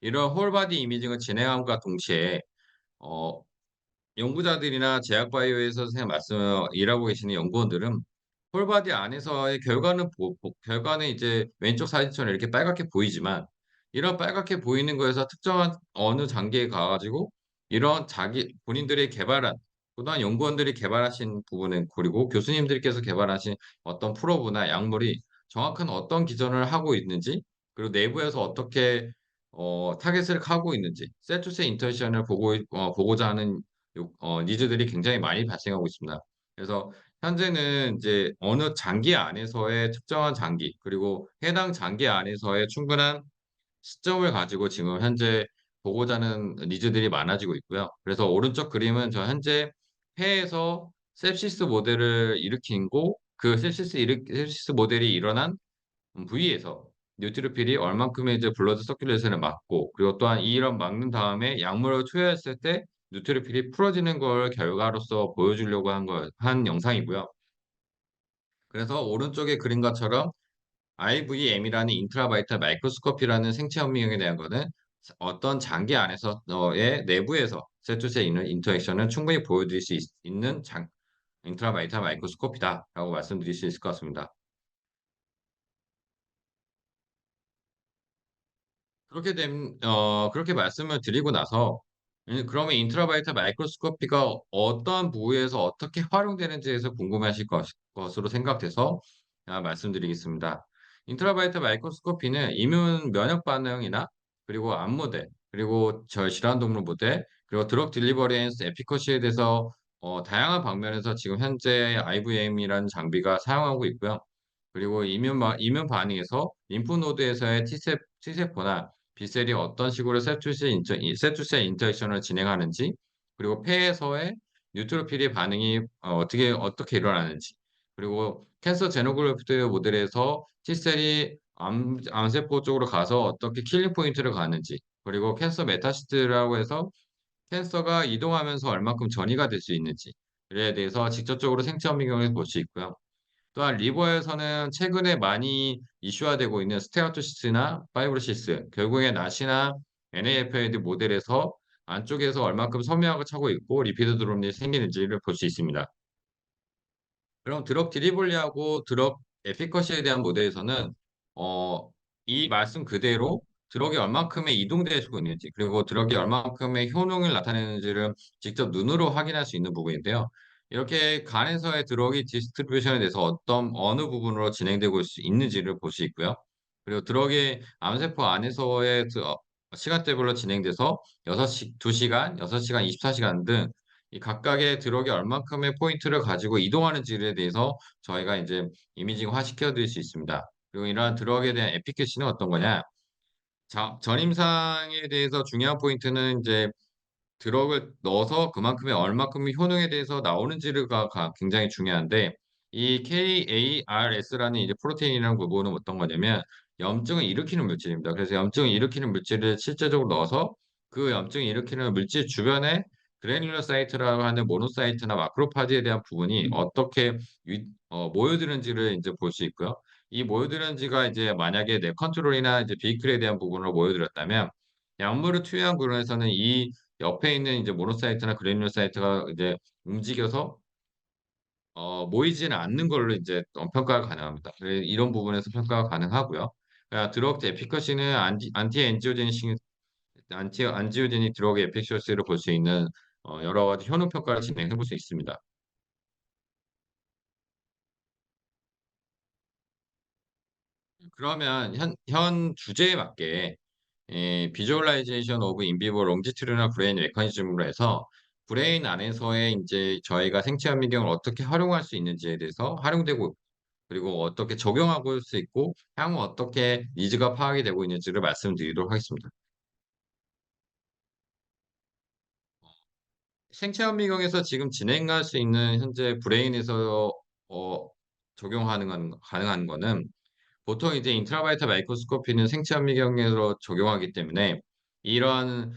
이런 홀바디 이미징을 진행함과 동시에 어 연구자들이나 제약바이오에서 일하고 계시는 연구원들은 홀바디 안에서의 결과는 이제 왼쪽 사진처럼 이렇게 빨갛게 보이지만, 이런 빨갛게 보이는 거에서 특정한 어느 단계에 가 가지고 이런 본인들이 개발한, 그다음 연구원들이 개발하신 부분은, 그리고 교수님들께서 개발하신 어떤 프로브나 약물이 정확한 어떤 기전을 하고 있는지, 그리고 내부에서 어떻게 타겟을 하고 있는지, 셀 투 셀 인터랙션을 보고자 하는 니즈들이 굉장히 많이 발생하고 있습니다. 그래서 현재는 이제 어느 장기 안에서의 특정한 장기, 그리고 해당 장기 안에서의 충분한 시점을 가지고 지금 현재 보고자 하는 니즈들이 많아지고 있고요. 그래서 오른쪽 그림은 저 현재 폐에서 sepsis 모델을 일으키고, 그 sepsis 모델이 일어난 부위에서 뉴트로필이 얼만큼의 이제 블러드 서큘레이션을 막고, 그리고 또한 이런 막는 다음에 약물을 투여했을 때 뉴트로필이 풀어지는 걸 결과로서 보여주려고 한 영상이고요. 그래서 오른쪽의 그림과처럼 IVM이라는 인트라바이탈 마이크로스코피라는 생체 현미경에 대한 거는 어떤 장기 안에서의 내부에서 셀투셀 있는 인터액션을 충분히 보여드릴 수 있는 인트라바이탈 마이크로스코피다라고 말씀드릴 수 있을 것 같습니다. 그렇게 말씀을 드리고 나서, 그러면 인트라바이탈 마이크로스코피가 어떠한 부위에서 어떻게 활용되는지에서 궁금해하실 것으로 생각돼서 말씀드리겠습니다. 인트라바이탈 마이크로스코피는 이뮨 면역 반응이나, 그리고 암 모델, 그리고 질환 동물 모델, 그리고 드럭 딜리버리 앤 에피커시에 대해서 다양한 방면에서 지금 현재 IVM이라는 장비가 사용하고 있고요. 그리고 이면 반응에서 림프노드에서의 T세포나 B셀이 어떤 식으로 세투셀 인터액션을 진행하는지, 그리고 폐에서의 뉴트로필의 반응이 어떻게 일어나는지, 그리고 캔서 제노그래프트 모델에서 T셀이 암세포 쪽으로 가서 어떻게 킬링 포인트를 가는지, 그리고 캔서 메타시스라고 해서 캔서가 이동하면서 얼마큼 전이가 될 수 있는지에 대해서 직접적으로 생체험 미경에서 볼 수 있고요. 또한 리버에서는 최근에 많이 이슈화되고 있는 스테아토시스나 파이브로시스, 결국에 나시나 NAFLD 모델에서 안쪽에서 얼마큼 섬유학을 차고 있고 리피드 드롭이 생기는지를 볼 수 있습니다. 그럼 드럭 딜리버리하고 드럭 에피커시에 대한 모델에서는 어, 이 말씀 그대로 드럭이 얼만큼의 이동되고 있는지, 그리고 드럭이 얼만큼의 효능을 나타내는지를 직접 눈으로 확인할 수 있는 부분인데요. 이렇게 간에서의 드럭이 디스트리뷰션에 대해서 어느 부분으로 진행되고 있는지를 볼 수 있고요. 그리고 드럭이 암세포 안에서의 시간대별로 진행돼서 2시간, 6시간, 24시간 등 이 각각의 드럭이 얼만큼의 포인트를 가지고 이동하는지에 대해서 저희가 이제 이미징화 시켜드릴 수 있습니다. 그리고 이러한 드럭에 대한 에피케이는 어떤 거냐? 전임상에 대해서 중요한 포인트는 이제 드럭을 넣어서 그만큼의 얼마큼의 효능에 대해서 나오는지가 굉장히 중요한데, 이 KARS라는 이제 프로테인이라는 부분은 어떤 거냐면 염증을 일으키는 물질입니다. 그래서 염증을 일으키는 물질을 실제적으로 넣어서 그 염증을 일으키는 물질 주변에 그래뉼러 사이트라고 하는 모노사이트나 마크로파지에 대한 부분이 어떻게 모여드는지를 이제 볼 수 있고요. 이 모여드는지가 이제 만약에 내 컨트롤이나 이제 비클에 대한 부분으로 모여들었다면, 약물을 투여한 그론에서는 이 옆에 있는 이제 모노사이트나 그래뉼 사이트가 이제 움직여서 모이지는 않는 걸로 이제 평가가 가능합니다. 이런 부분에서 평가가 가능하고요. 그러니까 드러그 에피커시는 안티엔지오제닉 드러그 에피커시를 볼 수 있는 여러 가지 효능 평가를 진행해 볼 수 있습니다. 그러면 현 주제에 맞게 비주얼라이제이션 오브 인비보 롱지튜드널 브레인 메커니즘으로 해서 브레인 안에서의 이제 저희가 생체 현미경을 어떻게 활용할 수 있는지에 대해서 활용되고, 그리고 어떻게 적용하고 수 있고 향후 어떻게 니즈가 파악이 되고 있는지를 말씀드리도록 하겠습니다. 생체 현미경에서 지금 진행할 수 있는 현재 브레인에서 어, 가능한 거는 보통 이제 인트라바이탈 마이크로스코피는 생체 현미경으로 적용하기 때문에 이런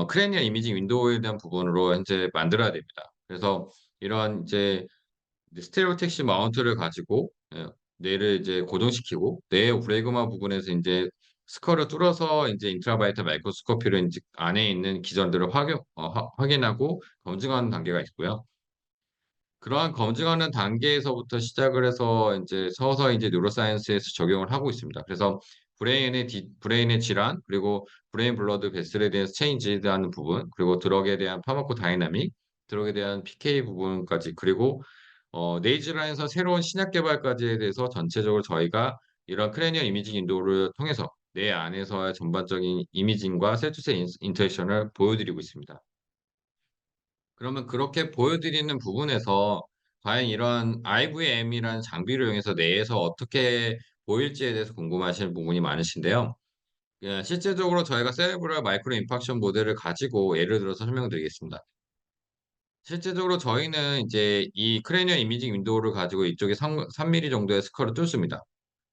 크레니얼 이미징 윈도우에 대한 부분으로 현재 만들어야 됩니다. 그래서 이런 이제 스테레오택시 마운트를 가지고 뇌를 이제 고정시키고 뇌의 브레이그마 부분에서 이제 스컬을 뚫어서 이제 인트라바이탈 마이크로스코피로 이제 안에 있는 기전들을 확인하고 검증하는 단계가 있고요. 그러한 검증하는 단계에서부터 시작을 해서 이제 서서히 이제 뉴로사이언스에서 적용을 하고 있습니다. 그래서 브레인의 질환, 그리고 브레인 블러드 베슬에 대한 체인지에 대한 부분, 그리고 드럭에 대한 파마코 다이나믹, 드럭에 대한 PK 부분까지, 그리고 뇌 질환에서 새로운 신약 개발까지에 대해서 전체적으로 저희가 이런 크래니얼 이미징 인도를 통해서 뇌 안에서의 전반적인 이미징과 셀투셀 인터랙션을 보여드리고 있습니다. 그러면 그렇게 보여드리는 부분에서 과연 이런 IVM이라는 장비를 이용해서 뇌에서 어떻게 보일지에 대해서 궁금하신 부분이 많으신데요. 실제적으로 저희가 세레브럴 마이크로 임팍션 모델을 가지고 예를 들어서 설명드리겠습니다. 실제적으로 저희는 이제 이 크레니얼 이미징 윈도우를 가지고 이쪽에 3mm 정도의 스컬을 뚫습니다.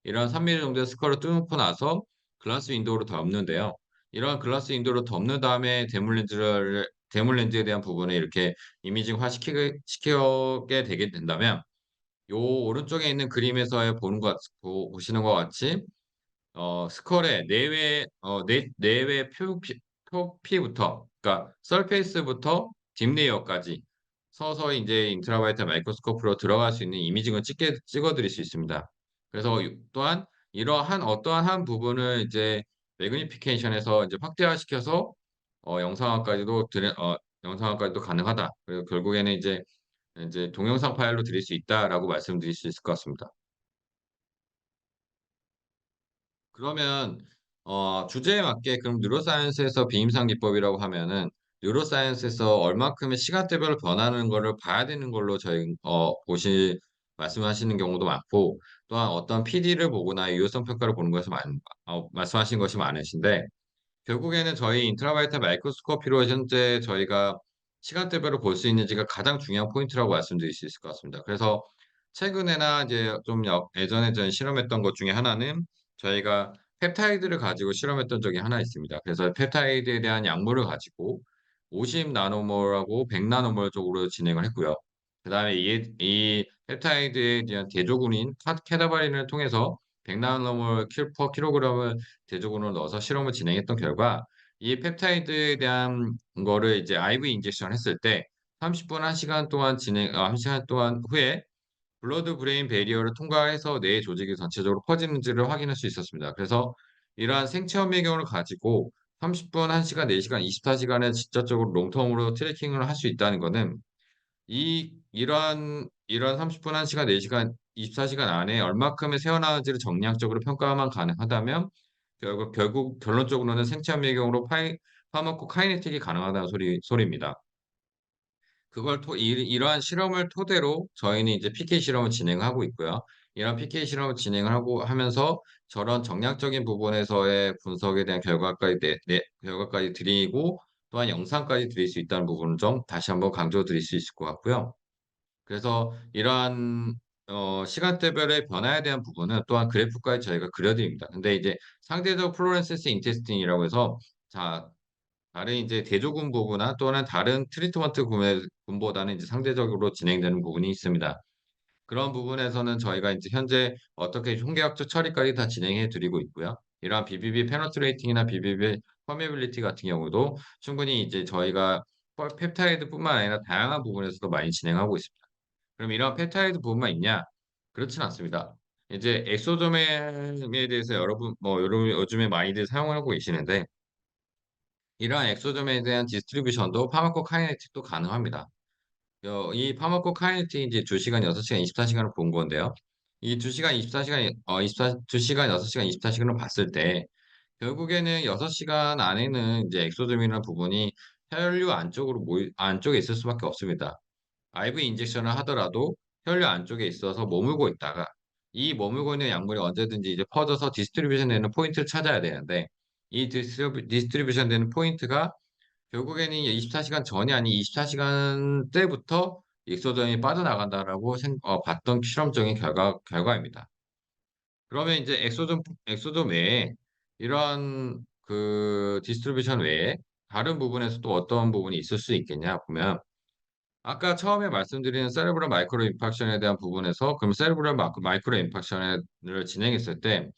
이런 3mm 정도의 스컬을 뚫고 나서 글라스 윈도우로 덮는데요. 이러한 글라스 윈도우를 덮는 다음에 대물 렌즈에 대한 부분을 이렇게 이미징화 시키게 되게 된다면, 요 오른쪽에 있는 그림에서 보시는 것 같이 스컬의 내외 표피부터, 그러니까 서페이스부터 딥 레이어까지 서서히 이제 인트라바이탈 마이크로스코프로 들어갈 수 있는 이미징을 찍어 드릴 수 있습니다. 그래서 또한 이러한 어떠한 한 부분을 이제 매그니피케이션해서 이제 확대화시켜서 영상화까지도 가능하다. 그리고 결국에는 이제 동영상 파일로 드릴 수 있다라고 말씀드릴 수 있을 것 같습니다. 그러면 주제에 맞게 그럼 뉴로사이언스에서 비임상 기법이라고 하면은 뉴로사이언스에서 얼마큼의 시간대별로 변하는 거를 봐야 되는 걸로 저희 말씀하시는 경우도 많고 또한 어떤 PD를 보거나 유효성 평가를 보는 것이 말씀하신 것이 많으신데 결국에는 저희 인트라바이탈 마이크로스코피로 현재 저희가 시간대별로 볼 수 있는지가 가장 중요한 포인트라고 말씀드릴 수 있을 것 같습니다. 그래서 최근에나 이제 좀 예전에 전 실험했던 것 중에 하나는 저희가 펩타이드를 가지고 실험했던 적이 하나 있습니다. 그래서 펩타이드에 대한 약물을 가지고 50 나노몰하고 100 나노몰 쪽으로 진행을 했고요. 그다음에 이 펩타이드에 대한 대조군인 케다바린을 통해서 100 나노몰 퍼 킬로그램을 대조군으로 넣어서 실험을 진행했던 결과 이 펩타이드에 대한 거를 이제 IV 인젝션 했을 때 30분 1시간 동안 1시간 동안 후에 블러드 브레인 배리어를 통과해서 뇌 조직이 전체적으로 퍼지는지를 확인할 수 있었습니다. 그래서 이러한 생체 현미경을 가지고 30분, 1시간, 4시간, 24시간을 직접적으로 롱텀으로 트래킹을 할 수 있다는 거는 이러한 30분, 1시간, 4시간, 24시간 안에 얼마큼의 새어나온지를 정량적으로 평가만 가능하다면 결국 결론적으로는 생체 현미경으로 파마코카이네틱이 가능하다는 소리입니다. 이러한 실험을 토대로 저희는 이제 PK 실험을 진행하고 있고요. 이런 PK 실험을 진행을 하고 하면서 저런 정량적인 부분에서의 분석에 대한 결과까지 드리고 또한 영상까지 드릴 수 있다는 부분을 좀 다시 한번 강조 드릴 수 있을 것 같고요. 그래서 이러한 시간대별의 변화에 대한 부분은 또한 그래프까지 저희가 그려드립니다. 근데 이제 상대적 플로렌세스 인테스팅이라고 해서 자 다른 이제 대조군 부분이나 또는 다른 트리트먼트 군보다는 이제 상대적으로 진행되는 부분이 있습니다. 그런 부분에서는 저희가 이제 현재 어떻게 통계학적 처리까지 다 진행해 드리고 있고요. 이러한 BBB 페너트레이팅이나 BBB 퍼메빌리티 같은 경우도 충분히 이제 저희가 펩타이드뿐만 아니라 다양한 부분에서도 많이 진행하고 있습니다. 그럼 이런 펩타이드 부분만 있냐? 그렇진 않습니다. 이제 엑소점에 대해서 여러분 요즘에 많이들 사용하고 계시는데 이러한 엑소점에 대한 디스트리뷰션도 파마코카이네틱도 가능합니다. 이 파마코카이네틱이 이제 2시간, 6시간, 24시간을 본 건데요. 이 2시간, 24시간, 2시간, 6시간, 24시간을 봤을 때 결국에는 6시간 안에는 이제 엑소점이라는 부분이 혈류 안쪽에 있을 수밖에 없습니다. IV 인젝션을 하더라도 혈류 안쪽에 있어서 머물고 있다가 이 머물고 있는 약물이 언제든지 이제 퍼져서 디스트리뷰션 되는 포인트를 찾아야 되는데 이 디스트리뷰션 되는 포인트가 결국에는 24시간 전이 아닌 24시간 때부터 익소전이 빠져나간다라고 봤던 실험적인 결과입니다. 그러면 이제 엑소전 외에 이러한 그 디스트리뷰션 외에 다른 부분에서 또 어떤 부분이 있을 수 있겠냐 보면 아까 처음에 말씀드린 세레브럴 마이크로 임팍션에 대한 부분에서 그럼 세레브럴 마이크로 임팍션을 진행했을 때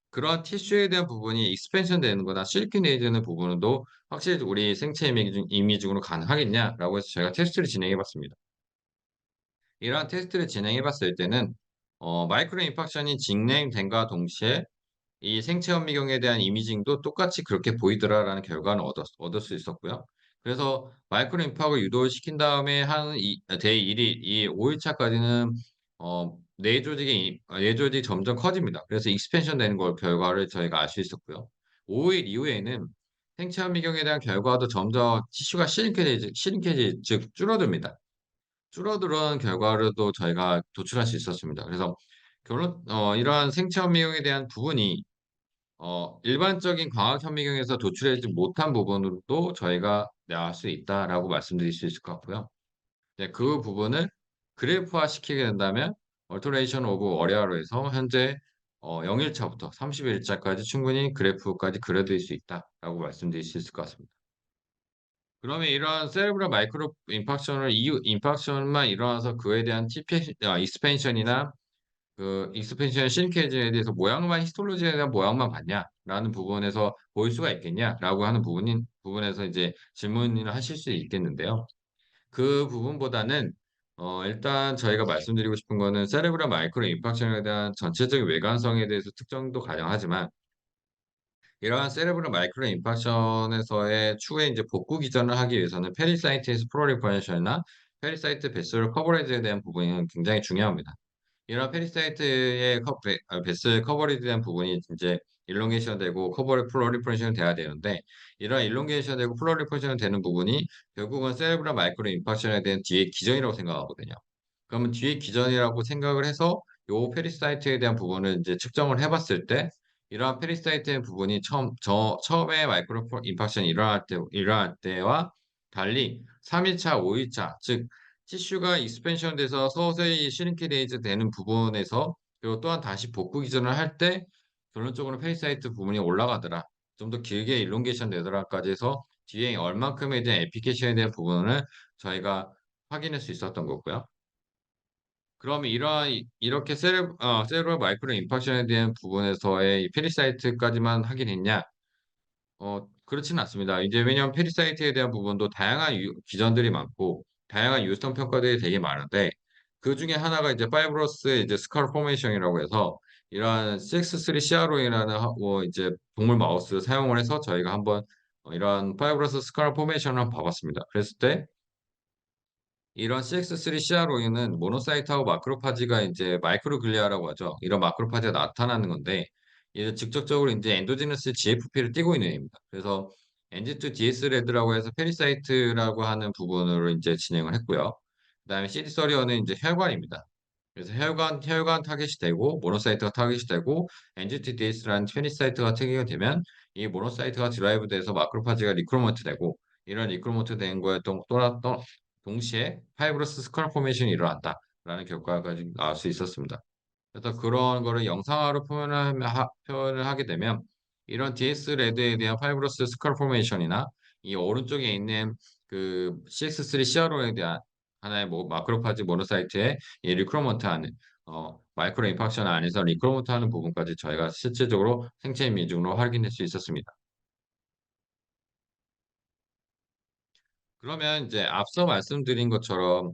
그런 티슈에 대한 부분이 익스펜션 되는 거나 실리케이트되는 부분도 확실히 우리 생체 이미징으로 가능하겠냐라고 해서 저희가 테스트를 진행해 봤습니다. 이러한 테스트를 진행해 봤을 때는 마이크로 임팍션이 진행된과 동시에 이 생체 현미경에 대한 이미징도 똑같이 그렇게 보이더라라는 결과는 얻을 수 있었고요. 그래서 마이크로 임팍을 유도시킨 다음에 데이 1일, 이 5일 차까지는 뇌 조직이 점점 커집니다. 그래서 익스펜션 되는 걸 결과를 저희가 알 수 있었고요. 5일 이후에는 생체 현미경에 대한 결과도 점점 티슈가 시링케이지 즉 줄어듭니다. 줄어드는 결과를 저희가 도출할 수 있었습니다. 그래서 이러한 생체 현미경에 대한 부분이 일반적인 광학 현미경에서 도출하지 못한 부분으로도 저희가 나올 수 있다라고 말씀드릴 수 있을 것 같고요. 네, 그 부분을 그래프화 시키게 된다면 Alteration of Area로 해서 현재 0일차부터 30일차까지 충분히 그래프까지 그려드릴 수 있다라고 말씀드릴 수 있을 것 같습니다. 그러면 이러한 세레브럴 마이크로 임팍션만 일어나서 그에 대한 익스펜션이나 그 익스펜션 신케이지에 대해서 히스톨로지에 대한 모양만 봤냐라는 부분에서 보일 수가 있겠냐라고 하는 부분에서 이제 질문을 하실 수 있겠는데요. 그 부분보다는 일단 저희가 말씀드리고 싶은 거는 세레브럴 마이크로 임팍션에 대한 전체적인 외관성에 대해서 특정도 가능하지만 이러한 세레브럴 마이크로 임팍션에서의 추후에 이제 복구 기전을 하기 위해서는 페리사이티스 프롤리퍼레이션이나 페리사이트 베슬 커버리지에 대한 부분이 굉장히 중요합니다. 이런 베슬 커버리지에 대한 부분이 이제 일롱게이션 되고 커버리 프로리퍼레이션 돼야 되는데 이런 일롱게이션 되고 프로리퍼레이션 되는 부분이 결국은 세레브럴 마이크로 인파션에 대한 뒤에 기전이라고 생각하거든요. 그러면 뒤에 기전이라고 생각을 해서 요 페리사이트에 대한 부분을 이제 측정을 해봤을 때 이러한 페리사이트의 부분이 처음에 마이크로 인파션이 일어날 때와 달리 3일차, 5일차, 즉 티슈가 익스펜션 돼서 서서히 시링키데이즈 되는 부분에서 그리고 또한 다시 복구 기전을 할 때 결론적으로 페리사이트 부분이 올라가더라. 좀 더 길게 일롱게이션 되더라까지 해서 뒤에 얼만큼에 대한 애플리케이션에 대한 부분을 저희가 확인할 수 있었던 거고요. 그러면 이렇게 세레브럴 마이크로 인파션에 대한 부분에서의 이 페리사이트까지만 확인했냐? 그렇지는 않습니다. 이제 왜냐하면 페리사이트에 대한 부분도 다양한 기전들이 많고 다양한 유성 평가들이 되게 많은데 그 중에 하나가 이제 파이브러스 이제 스칼 포메이션이라고 해서 이러한 CX3CRO이라는 이제 동물 마우스 사용을 해서 저희가 한번 이러한 파이브러스 스칼 포메이션을 한번 봐봤습니다. 그랬을 때 이런 CX3CRO에는 모노사이트하고 마크로파지가 이제 마이크로글리아라고 하죠. 이런 마크로파지가 나타나는 건데 이제 직접적으로 이제 엔도지너스 GFP를 띠고 있는 애입니다. 그래서 NG2DS-RED라고 해서 페리사이트라고 하는 부분으로 이제 진행을 했고요. 그다음에 CD31은 이제 혈관입니다. 그래서 혈관 타겟이 되고 모노사이트가 타겟이 되고 NG2DS라는 페리사이트가 타겟이 되면 이 모노사이트가 드라이브돼서 마크로파지가 리크루먼트 되고 이런 리크루먼트 된 거에 또 동시에 파이브러스 스컬 포메이션이 일어난다라는 결과까지 나올 수 있었습니다. 그래서 그런 거를 영상화로 표현을 하게 되면 이런 DS 레드에 대한 파이브러스 스컬 포메이션이나 이 오른쪽에 있는 그 CX3 CRO에 대한 하나의 뭐 마크로파지 모노사이트의 이 리크로먼트 하는 마이크로 인팍션 안에서 리크로먼트 하는 부분까지 저희가 실질적으로 생체 이미징으로 확인할 수 있었습니다. 그러면 이제 앞서 말씀드린 것처럼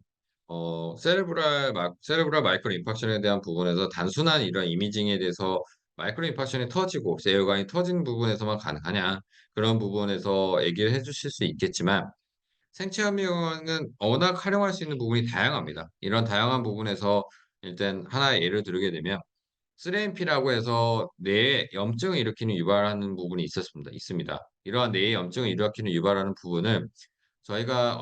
세레브랄 마이크로 임팍션에 대한 부분에서 단순한 이런 이미징에 대해서 마이크로 임팍션이 터지고 뇌혈관이 터진 부분에서만 가능하냐 그런 부분에서 얘기를 해주실 수 있겠지만 생체 현미경은 워낙 활용할 수 있는 부분이 다양합니다. 이런 다양한 부분에서 일단 하나의 예를 들게 되면 3MP라고 해서 뇌에 염증을 일으키는 유발하는 부분이 있습니다. 이러한 뇌에 염증을 일으키는 유발하는 부분을 저희가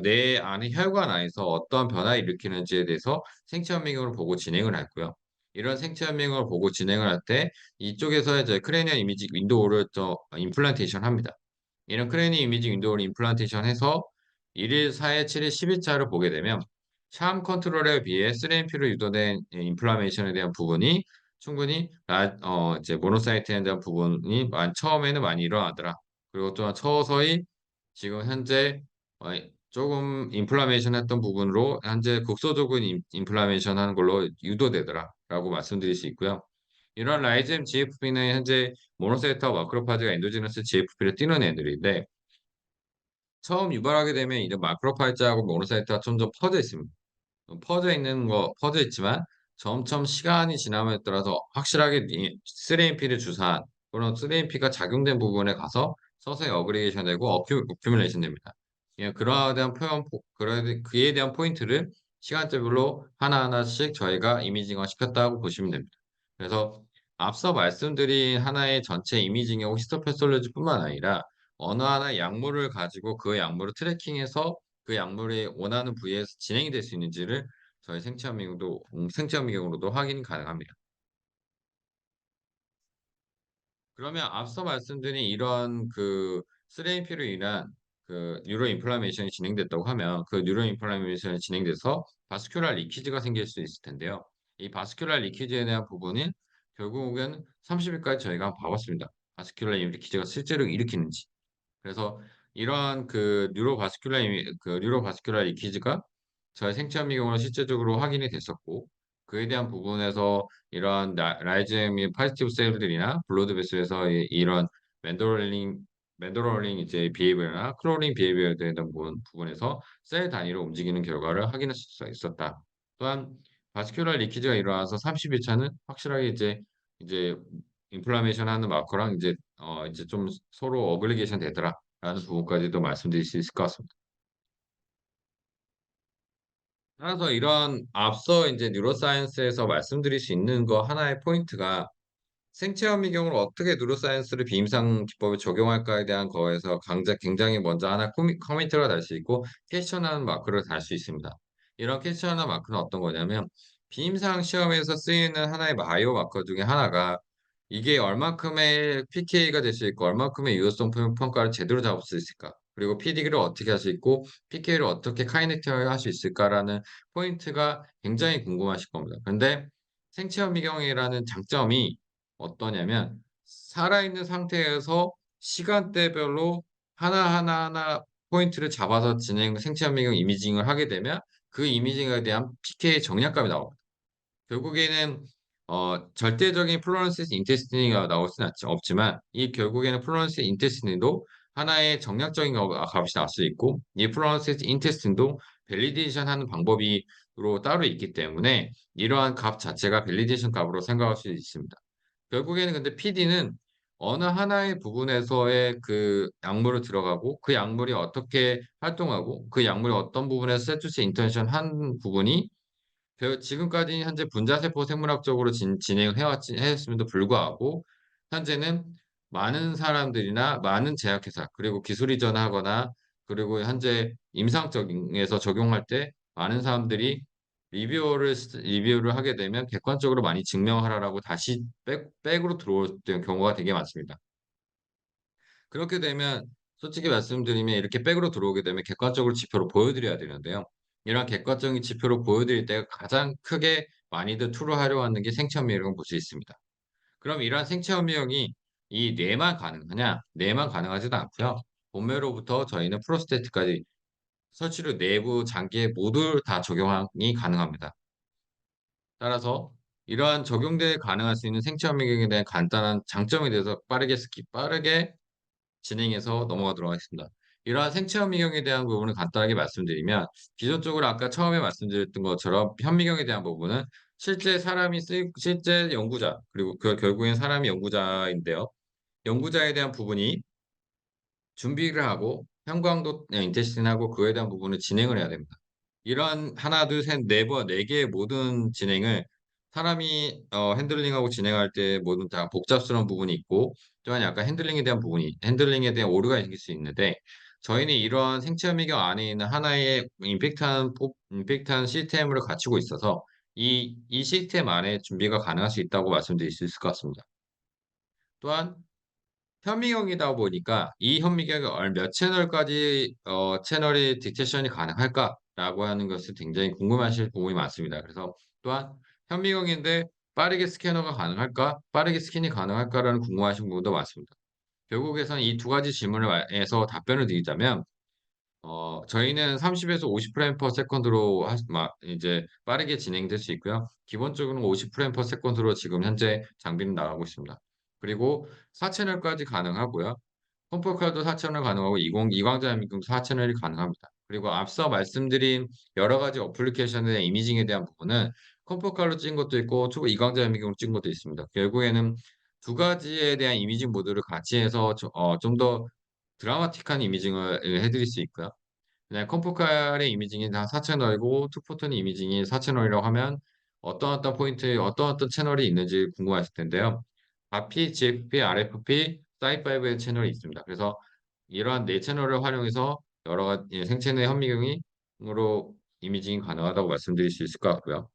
뇌 안에 혈관 안에서 어떠한 변화를 일으키는지에 대해서 생체 현미경을 보고 진행을 했고요. 이런 생체 현미경을 보고 진행을 할 때 이쪽에서 이제 크레니얼 이미지 윈도우를 임플란테이션 합니다. 이런 크레니얼 이미지 윈도우를 임플란테이션 해서 1일, 4일, 7일, 10일차를 보게 되면 샤암 컨트롤에 비해 3MP로 유도된 인플라메이션에 대한 부분이 충분히 이제 모노사이트에 대한 부분이 처음에는 많이 일어나더라. 그리고 또한 서서히 지금 현재 어, 조금 인플라메이션 했던 부분으로 현재 국소적인 인플라메이션 하는 걸로 유도되더라라고 말씀드릴 수 있고요. 이런 라이젠 GFP는 현재 모노사이트와 마크로파지가 엔도지너스 GFP를 띠는 애들인데 처음 유발하게 되면 이런 마크로파이자하고 모노사이트가 점점 퍼져 있습니다. 퍼져 있지만 점점 시간이 지남에 따라서 확실하게 3AMP를 주사한 그런 3AMP가 작용된 부분에 가서 서서히 어그리게이션 되고 어큐뮬레이션 됩니다. 예, 그에 대한 포인트를 시간대별로 하나하나씩 저희가 이미징화 시켰다고 보시면 됩니다. 그래서 앞서 말씀드린 하나의 전체 이미징의 히스토패솔로지뿐만 아니라 어느 하나의 약물을 가지고 그 약물을 트래킹해서 그 약물이 원하는 부위에서 진행이 될 수 있는지를 저희 생체현미경으로도 확인이 가능합니다. 그러면 앞서 말씀드린 이런 그 3AMP로 인한 그 뉴로 인플라메이션이 진행됐다고 하면 그 뉴로 인플라메이션이 진행돼서 바스큘라 리키지가 생길 수 있을 텐데요. 이 바스큘라 리키지에 대한 부분은 결국은 30일까지 저희가 한번 봐봤습니다. 바스큘라 리키지가 실제로 일으키는지. 그래서 이러한 그 뉴로바스큘라 리키지가 저희 생체현미경으로 실제적으로 확인이 됐었고 그에 대한 부분에서 이러한 라이즈엠 파지티브 셀들이나 블러드 베슬에서 이런 맨도롤링 맨도롤링 이제 비헤이비어나 클로링 비헤이비어에 대한 부분에서 셀 단위로 움직이는 결과를 확인할 수 있었다. 또한 바스큘라 리키지가 일어나서 30일 차는 확실하게 이제 인플라메이션 하는 마커랑 이제 좀 서로 어글리게이션 되더라라는 부분까지도 말씀드릴 수 있을 것 같습니다. 따라서 이런 앞서 이제 뉴로사이언스에서 말씀드릴 수 있는 거 하나의 포인트가 생체 현미경을 어떻게 누로사이언스를 비임상 기법에 적용할까에 대한 거에서 굉장히 먼저 하나 커미트가 달 수 있고 퀘스천하는 마크를 달 수 있습니다. 이런 퀘스천하는 마크는 어떤 거냐면 비임상 시험에서 쓰이는 하나의 바이오 마커 중에 하나가 이게 얼마큼의 PK가 될 수 있고 얼마큼의 유효성 평가를 제대로 잡을 수 있을까? 그리고 PD를 어떻게 할 수 있고 PK를 어떻게 카이네틱하게 할 수 있을까라는 포인트가 굉장히 궁금하실 겁니다. 근데 생체 현미경이라는 장점이 어떠냐면 살아있는 상태에서 시간대별로 하나하나 포인트를 잡아서 생체 현미경 이미징을 하게 되면 그 이미징에 대한 PK 정량감이 나옵니다. 결국에는 절대적인 플로런스 인테스티니가 나올 수는 없지만 이 결국에는 플로런스 인테스티니도 하나의 정량적인 값이 나올 수 있고 이 플로런스 인테스티니도 밸리데이션 하는 방법이 로 따로 있기 때문에 이러한 값 자체가 밸리데이션 값으로 생각할 수 있습니다. 결국에는 근데 PD는 어느 하나의 부분에서의 그 약물을 들어가고 그 약물이 어떻게 활동하고 그 약물이 어떤 부분에서 세투스 인텐션 한 부분이 지금까지 현재 분자세포 생물학적으로 진행을 했음에도 불구하고 현재는 많은 사람들이나 많은 제약회사 그리고 기술 이전하거나 그리고 현재 임상적인에서 적용할 때 많은 사람들이 리뷰를 하게 되면 객관적으로 많이 증명하라라고 다시 백으로 들어올 경우가 되게 많습니다. 그렇게 되면 솔직히 말씀드리면 이렇게 백으로 들어오게 되면 객관적으로 지표로 보여드려야 되는데요. 이런 객관적인 지표로 보여드릴 때 가장 크게 많이들 툴을 활용하는 게 생체현미경을 볼 수 있습니다. 그럼 이러한 생체현미경이 이 뇌만 가능하냐? 뇌만 가능하지도 않고요. 본뇌로부터 저희는 프로스테트까지 설치류 내부 장기에 모두 다 적용이 가능합니다. 따라서 이러한 적용대에 가능할 수 있는 생체현미경에 대한 간단한 장점에 대해서 빠르게 진행해서 넘어가도록 하겠습니다. 이러한 생체 현미경에 대한 부분을 간단하게 말씀드리면 기존적으로 아까 처음에 말씀드렸던 것처럼 현미경에 대한 부분은 실제 연구자 그리고 결국엔 사람이 연구자인데요. 연구자에 대한 부분이 준비를 하고 형광도 인테스팅하고 그에 대한 부분을 진행을 해야 됩니다. 이러한 하나, 둘, 셋, 네 번, 네 개의 모든 진행을 사람이 핸들링하고 진행할 때 모든 다 복잡스러운 부분이 있고 또한 약간 핸들링에 대한 오류가 생길 수 있는데 저희는 이러한 생체 현미경 안에 있는 하나의 임팩트한 시스템을 갖추고 있어서 이 시스템 안에 준비가 가능할 수 있다고 말씀드릴 수 있을 것 같습니다. 또한 현미경이다 보니까 이 현미경이 몇 채널까지 채널이 디텍션이 가능할까라고 하는 것을 굉장히 궁금하실 부분이 많습니다. 그래서 또한 현미경인데 빠르게 스캐너가 가능할까? 빠르게 스캔이 가능할까라는 궁금하신 부분도 많습니다. 결국에선 이 두 가지 질문을 해서 답변을 드리자면 저희는 30에서 50프레임 퍼 세컨드로 이제 빠르게 진행될 수 있고요. 기본적으로는 50프레임 퍼 세컨드로 지금 현재 장비는 나가고 있습니다. 그리고 4채널까지 가능하고요. 컴포칼도 4채널 가능하고 이광자연미금도 4채널이 가능합니다. 그리고 앞서 말씀드린 여러 가지 어플리케이션에 대한 이미징에 대한 부분은 컴포칼로 찍은 것도 있고 이광자연미금으로 찍은 것도 있습니다. 결국에는 두 가지에 대한 이미징 모드를 같이 해서 좀 더 드라마틱한 이미징을 해드릴 수 있고요. 그냥 컴포칼의 이미징이 다 4채널이고 투포턴의 이미징이 4채널이라고 하면 어떤 포인트에 어떤 채널이 있는지 궁금하실 텐데요. RP, GFP, RFP, 사이5의 채널이 있습니다. 그래서 이러한 네 채널을 활용해서 여러 가지 생체내 현미경으로 이미징이 가능하다고 말씀드릴 수 있을 것 같고요.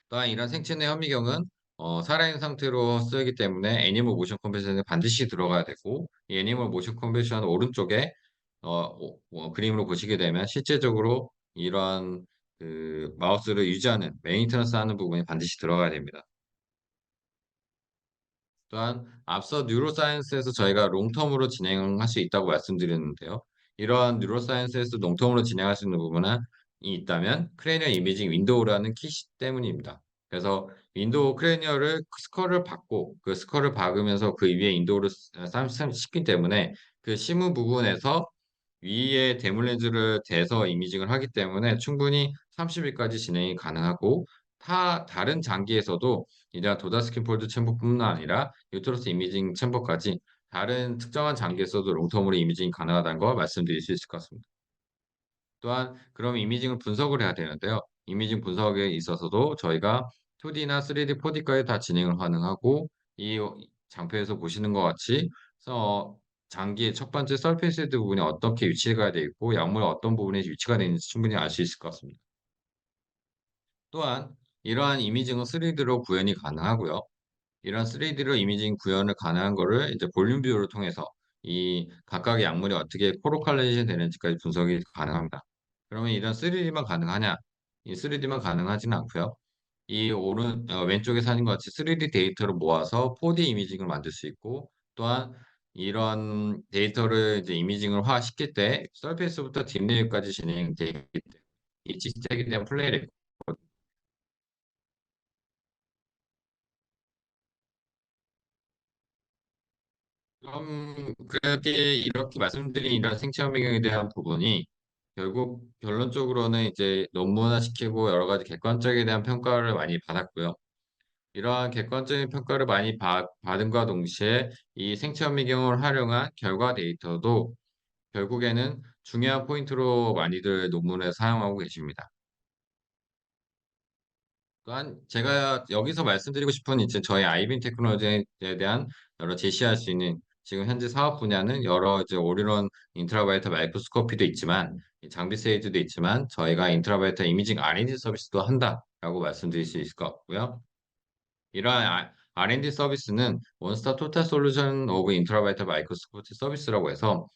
또한 이런 생체내 현미경은 살아있는 상태로 쓰기 때문에 애니멀 모션 컨버션에 반드시 들어가야 되고 이 애니멀 모션 컨버션 오른쪽에 그림으로 보시게 되면 실제적으로 이러한 그 마우스를 유지하는 메인테넌스 하는 부분이 반드시 들어가야 됩니다. 또한 앞서 뉴로사이언스에서 저희가 롱텀으로 진행할 수 있다고 말씀드렸는데요. 이러한 뉴로사이언스에서 롱텀으로 진행할 수 있는 부분이 있다면 크레니얼 이미징 윈도우라는 키 때문입니다. 그래서 윈도우 크레니얼을 스컬을 받고 그 스컬을 박으면서 그 위에 윈도우를 심기 때문에 그 심은 부분에서 위에 대물 렌즈를 대서 이미징을 하기 때문에 충분히 30일까지 진행이 가능하고 다른 장기에서도 이러한 도다스킨 폴드 챔버뿐만 아니라 유트러스 이미징 챔버까지 다른 특정한 장기에서도 롱텀으로 이미징이 가능하다는 걸 말씀드릴 수 있을 것 같습니다. 또한 그럼 이미징을 분석을 해야 되는데요. 이미징 분석에 있어서도 저희가 2D나 3D, 4D까지 다 진행을 가능하고 이 장표에서 보시는 것 같이 장기의 첫 번째 서페이스 헤드 부분이 어떻게 위치가 되어 있고 약물의 어떤 부분에 위치가 되어 있는지 충분히 알 수 있을 것 같습니다. 또한 이러한 이미징은 3D로 구현이 가능하고요. 이런 3D로 이미징 구현을 가능한 거를 이제 볼륨 뷰를 통해서 이 각각의 약물이 어떻게 코로컬레이션 되는지까지 분석이 가능합니다. 그러면 이런 3D만 가능하냐? 이 3D만 가능하지는 않고요. 왼쪽에 사진 것 같이 3D 데이터를 모아서 4D 이미징을 만들 수 있고 또한 이런 데이터를 이제 이미징을 시킬 때 서페이스부터 딥레이까지 진행되기 때문에 이 직접에 대한 플레이를 그렇게 이렇게 말씀드린 이런 생체 현미경에 대한 부분이 결국 결론적으로는 이제 논문화시키고 여러 가지 객관적에 대한 평가를 많이 받았고요. 이러한 객관적인 평가를 많이 받음과 동시에 이 생체 현미경을 활용한 결과 데이터도 결국에는 중요한 포인트로 많이들 논문에 사용하고 계십니다. 또한 제가 여기서 말씀드리고 싶은 이제 저희 아이빈 테크놀로지에 대한 여러 제시할 수 있는 지금 현재 사업 분야는 여러 이제 올인원 인트라바이터 마이크로스코피도 있지만 이 장비 세이즈도 있지만 저희가 인트라바이터 이미징 R&D 서비스도 한다라고 말씀드릴 수 있을 것 같고요. 이러한 R&D 서비스는 원스톱 토탈 솔루션 오브 인트라바이터 마이크로스코피 서비스라고 해서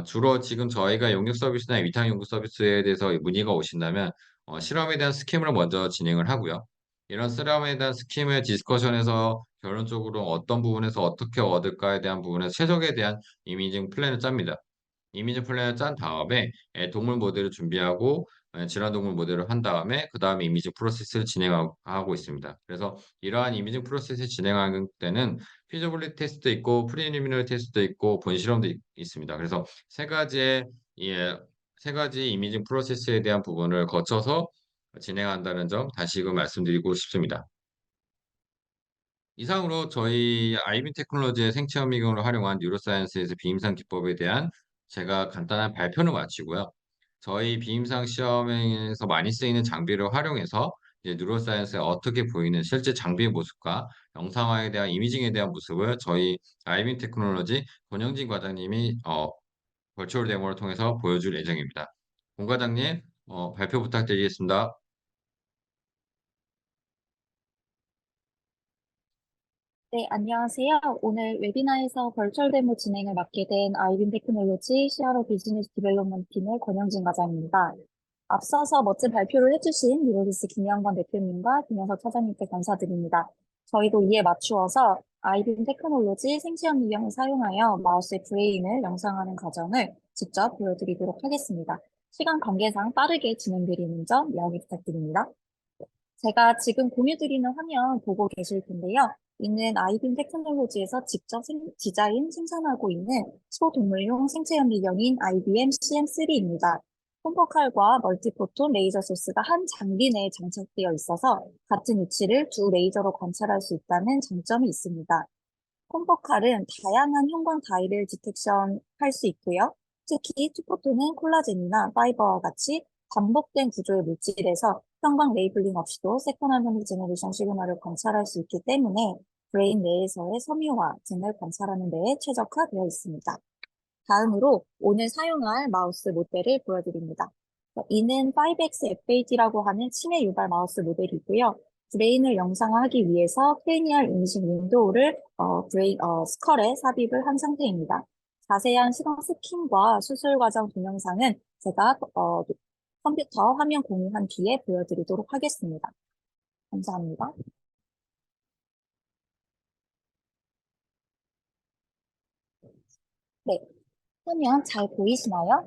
주로 지금 저희가 용역 서비스나 위탁 연구 서비스에 대해서 문의가 오신다면 실험에 대한 스킴을 먼저 진행을 하고요. 이런 실험에 대한 스킴을 디스커션에서 결론적으로 어떤 부분에서 어떻게 얻을까에 대한 부분에서 최적에 대한 이미징 플랜을 짭니다. 이미지 플랜을 짠 다음에 동물 모델을 준비하고 질환 동물 모델을 한 다음에 그다음에 이미지 프로세스를 진행하고 있습니다. 그래서 이러한 이미징 프로세스 진행하는 때는 피저빌리티 테스트도 있고 프리리미너리 테스트도 있고 본실험도 있습니다. 그래서 예, 세 가지 이미징 프로세스에 대한 부분을 거쳐서 진행한다는 점 다시금 말씀드리고 싶습니다. 이상으로 저희 아이빈 테크놀로지의 생체 현미경을 활용한 뉴로사이언스에서 비임상 기법에 대한 제가 간단한 발표를 마치고요. 저희 비임상 시험에서 많이 쓰이는 장비를 활용해서 이제 뉴로사이언스에 어떻게 보이는 실제 장비의 모습과 영상화에 대한 이미징에 대한 모습을 저희 아이빈 테크놀로지 권영진 과장님이 버추얼 데모를 통해서 보여줄 예정입니다. 권 과장님, 발표 부탁드리겠습니다. 네, 안녕하세요. 오늘 웨비나에서 벌추얼 데모 진행을 맡게 된 아이빈 테크놀로지 CRO 비즈니스 디벨롭먼트 팀의 권영진 과장입니다. 앞서서 멋진 발표를 해주신 뉴로리스 김영건 대표님과 김현석 차장님께 감사드립니다. 저희도 이에 맞추어서 아이빈 테크놀로지 생시험 미경을 사용하여 마우스의 브레인을 영상하는 과정을 직접 보여드리도록 하겠습니다. 시간 관계상 빠르게 진행드리는 점 양해 부탁드립니다. 제가 지금 공유드리는 화면 보고 계실 텐데요. 이는 아이빔 테크놀로지에서 직접 디자인, 생산하고 있는 소동물용 생체현미경인 IBM CM3입니다. 콤포칼과 멀티포톤 레이저 소스가 한 장비 내에 장착되어 있어서 같은 위치를 두 레이저로 관찰할 수 있다는 장점이 있습니다. 콤포칼은 다양한 형광 다이를 디텍션 할 수 있고요. 특히 투포토는 콜라겐이나 파이버와 같이 반복된 구조의 물질에서 형광 레이블링 없이도 세포나 현미 제너레이션 시그널을 관찰할 수 있기 때문에 브레인 내에서의 섬유화 등을 관찰하는 데에 최적화되어 있습니다. 다음으로 오늘 사용할 마우스 모델을 보여드립니다. 이는 5X FAD라고 하는 치매 유발 마우스 모델이고요. 브레인을 영상화하기 위해서 크레니얼 이미징 윈도우를 스컬에 삽입을 한 상태입니다. 자세한 시각 스킨과 수술 과정 동영상은 제가 컴퓨터 화면 공유한 뒤에 보여드리도록 하겠습니다. 감사합니다. 네, 화면 잘 보이시나요?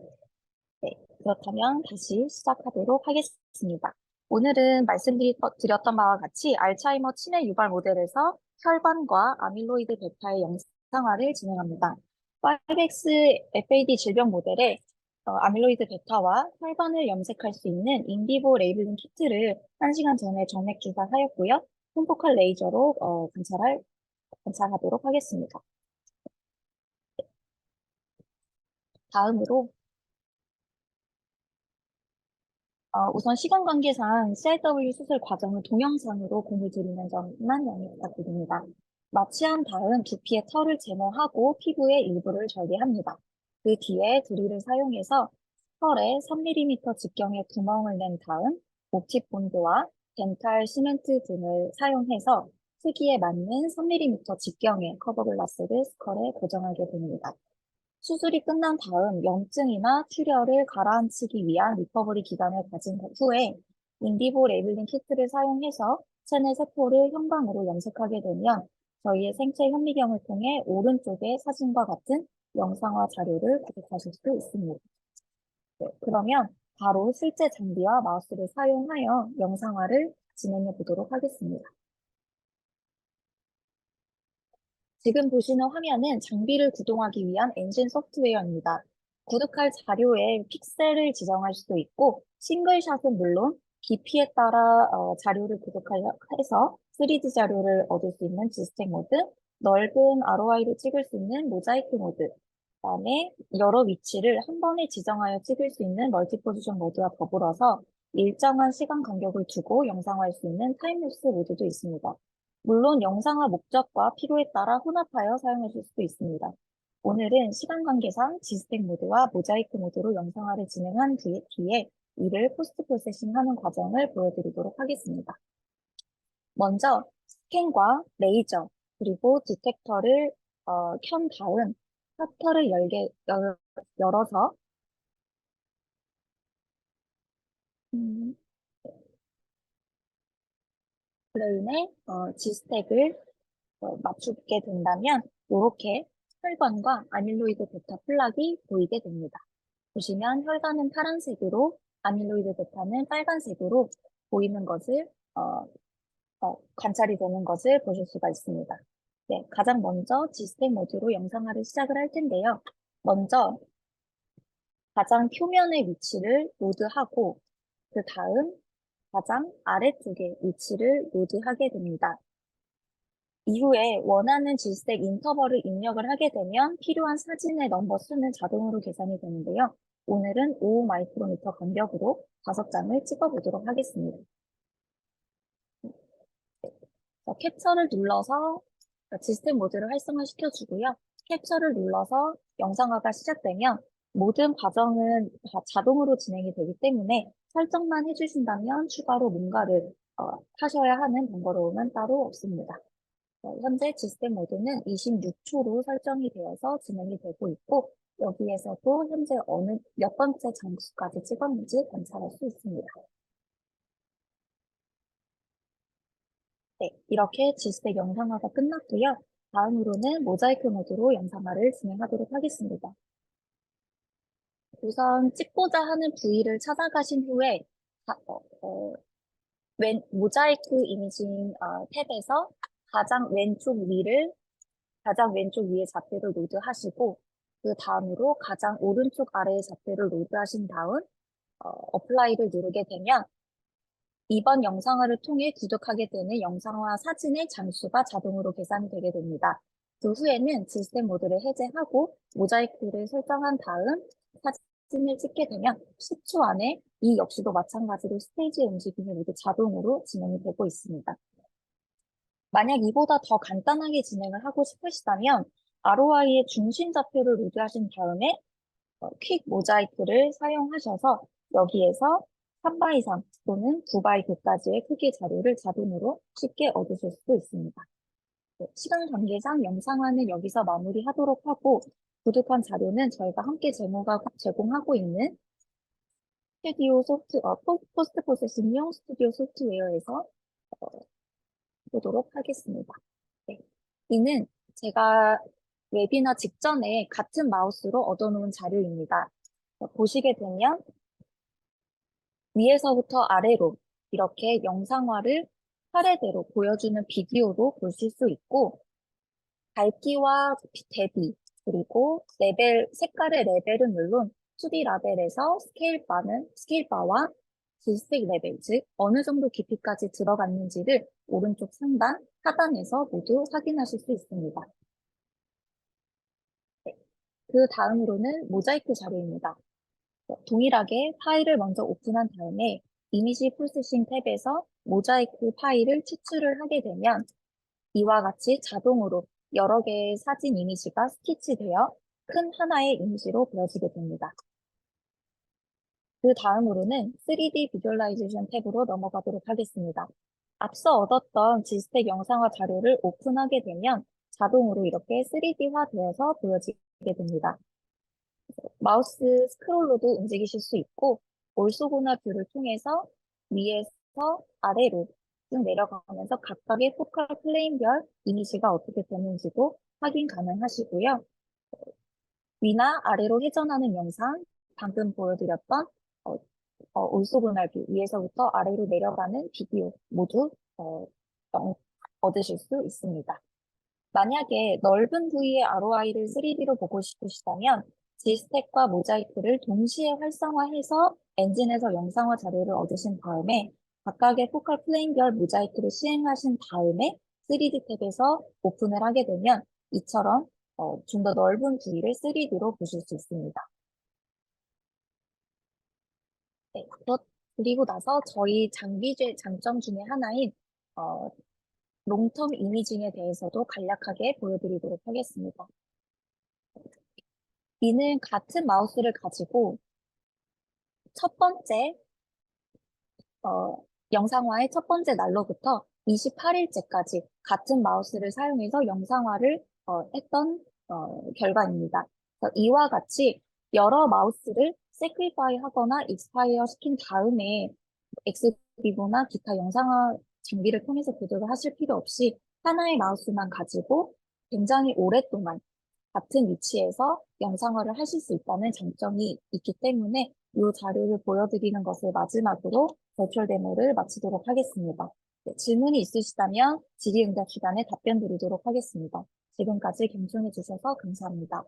네, 그렇다면 다시 시작하도록 하겠습니다. 오늘은 말씀드렸던 바와 같이 알츠하이머 치매 유발 모델에서 혈관과 아밀로이드 베타의 영상화를 진행합니다. 5X FAD 질병 모델에 아밀로이드 베타와 혈관을 염색할 수 있는 인비보 레이블링 키트를 1시간 전에 정맥 주사하였고요. 콤포컬 레이저로 관찰하도록 하겠습니다. 다음으로 우선 시간 관계상 CRW 수술 과정을 동영상으로 공유 드리는 점만 양해 부탁드립니다. 마취한 다음 두피의 털을 제거하고 피부의 일부를 절개합니다. 그 뒤에 드릴을 사용해서 털에 3mm 직경의 구멍을 낸 다음 모티프 본드와 덴탈 시멘트 등을 사용해서 크기에 맞는 3mm 직경의 커버글라스를 스컬에 고정하게 됩니다. 수술이 끝난 다음 염증이나 출혈을 가라앉히기 위한 리커버리 기간을 가진 후에 인비보 레이블링 키트를 사용해서 체내 세포를 형광으로 염색하게 되면 저희의 생체 현미경을 통해 오른쪽의 사진과 같은 영상화 자료를 구독하실 수 있습니다. 네, 그러면 바로 실제 장비와 마우스를 사용하여 영상화를 진행해 보도록 하겠습니다. 지금 보시는 화면은 장비를 구동하기 위한 엔진 소프트웨어입니다. 구독할 자료에 픽셀을 지정할 수도 있고 싱글샷은 물론 BP에 따라 자료를 구독해서 3D 자료를 얻을 수 있는 지스텍 모드, 넓은 ROI를 찍을 수 있는 모자이크 모드, 그다음에 여러 위치를 한 번에 지정하여 찍을 수 있는 멀티 포지션 모드와 더불어서 일정한 시간 간격을 두고 영상화할 수 있는 타임랩스 모드도 있습니다. 물론 영상화 목적과 필요에 따라 혼합하여 사용하실 수도 있습니다. 오늘은 시간 관계상 지스텍 모드와 모자이크 모드로 영상화를 진행한 뒤에 이를 포스트 프로세싱하는 과정을 보여드리도록 하겠습니다. 먼저 스캔과 레이저 그리고 디텍터를 켠 다음 셔터를 열어서 플레인에 지스텍을 맞추게 된다면 이렇게 혈관과 아밀로이드 베타 플락이 보이게 됩니다. 보시면 혈관은 파란색으로 아밀로이드 베타는 빨간색으로 보이는 것을 관찰이 되는 것을 보실 수가 있습니다. 네, 가장 먼저 지스텍 모드로 영상화를 시작을 할 텐데요. 먼저 가장 표면의 위치를 로드하고 그 다음 가장 아래쪽에 위치를 로드하게 됩니다. 이후에 원하는 지스텍 인터벌을 입력을 하게 되면 필요한 사진의 넘버 수는 자동으로 계산이 되는데요. 오늘은 5 마이크로미터 간격으로 5장을 찍어보도록 하겠습니다. 캡처를 눌러서 지스텍 모드를 활성화시켜 주고요. 캡처를 눌러서 영상화가 시작되면 모든 과정은 다 자동으로 진행이 되기 때문에 설정만 해주신다면 추가로 뭔가를 하셔야 하는 번거로움은 따로 없습니다. 현재 지스텍 모드는 26초로 설정이 되어서 진행이 되고 있고 여기에서도 현재 몇 번째 장수까지 찍었는지 관찰할 수 있습니다. 네, 이렇게 지스텍 영상화가 끝났고요. 다음으로는 모자이크 모드로 영상화를 진행하도록 하겠습니다. 우선 찍고자 하는 부위를 찾아가신 후에 모자이크 이미징 탭에서 가장 왼쪽 위의 좌표를 로드하시고 그 다음으로 가장 오른쪽 아래의 좌표를 로드하신 다음 어플라이를 누르게 되면 이번 영상화를 통해 구독하게 되는 영상화 사진의 장수가 자동으로 계산이 되게 됩니다. 그 후에는 지스텍 모드를 해제하고 모자이크를 설정한 다음 사진을 찍게 되면 10초 안에 이 역시도 마찬가지로 스테이지 움직임이 모두 자동으로 진행이 되고 있습니다. 만약 이보다 더 간단하게 진행을 하고 싶으시다면 ROI의 중심 좌표를 로드하신 다음에 퀵 모자이크를 사용하셔서 여기에서 3바 이상 또는 9바이크까지의 크기 자료를 자동으로 쉽게 얻으실 수도 있습니다. 네, 시간 관계상 영상화는 여기서 마무리하도록 하고 구독한 자료는 저희가 함께 제공하고 있는 포스트 프로세싱용 스튜디오 소프트웨어에서 보도록 하겠습니다. 네, 이는 제가 웨비나 직전에 같은 마우스로 얻어놓은 자료입니다. 보시게 되면 위에서부터 아래로 이렇게 영상화를 차례대로 보여주는 비디오로 보실 수 있고 밝기와 대비 그리고 색깔의 레벨은 물론 2D 라벨에서 스케일바와 지스텍 레벨, 즉 어느 정도 깊이까지 들어갔는지를 오른쪽 상단, 하단에서 모두 확인하실 수 있습니다. 네. 그 다음으로는 모자이크 자료입니다. 동일하게 파일을 먼저 오픈한 다음에 이미지 프로세싱 탭에서 모자이크 파일을 추출을 하게 되면 이와 같이 자동으로 여러 개의 사진 이미지가 스케치되어 큰 하나의 이미지로 보여지게 됩니다. 그 다음으로는 3D 비주얼라이제이션 탭으로 넘어가도록 하겠습니다. 앞서 얻었던 지스텍 영상화 자료를 오픈하게 되면 자동으로 이렇게 3D화 되어서 보여지게 됩니다. 마우스 스크롤로도 움직이실 수 있고 올소고나 뷰를 통해서 위에서 아래로 쭉 내려가면서 각각의 포컬 플레인별 이미지가 어떻게 되는지도 확인 가능하시고요. 위나 아래로 회전하는 영상, 방금 보여드렸던 올소고나 뷰, 위에서부터 아래로 내려가는 비디오 모두 얻으실 수 있습니다. 만약에 넓은 부위의 ROI를 3D로 보고 싶으시다면 지스텍과 모자이크를 동시에 활성화해서 엔진에서 영상화 자료를 얻으신 다음에 각각의 포컬 플레인별 모자이크를 시행하신 다음에 3D 탭에서 오픈을 하게 되면 이처럼 좀 더 넓은 부위를 3D로 보실 수 있습니다. 네, 그리고 나서 저희 장비의 장점 중에 하나인 롱텀 이미징에 대해서도 간략하게 보여드리도록 하겠습니다. 이는 같은 마우스를 가지고 첫 번째 영상화의 첫 번째 날로부터 28일째까지 같은 마우스를 사용해서 영상화를 했던 결과입니다. 그래서 이와 같이 여러 마우스를 세크리파이 하거나 익스파이어 시킨 다음에 엑스비브나 기타 영상화 장비를 통해서 구독을 하실 필요 없이 하나의 마우스만 가지고 굉장히 오랫동안 같은 위치에서 영상화를 하실 수 있다는 장점이 있기 때문에 이 자료를 보여드리는 것을 마지막으로 버추얼 데모를 마치도록 하겠습니다. 네, 질문이 있으시다면 질의응답 시간에 답변 드리도록 하겠습니다. 지금까지 경청해 주셔서 감사합니다.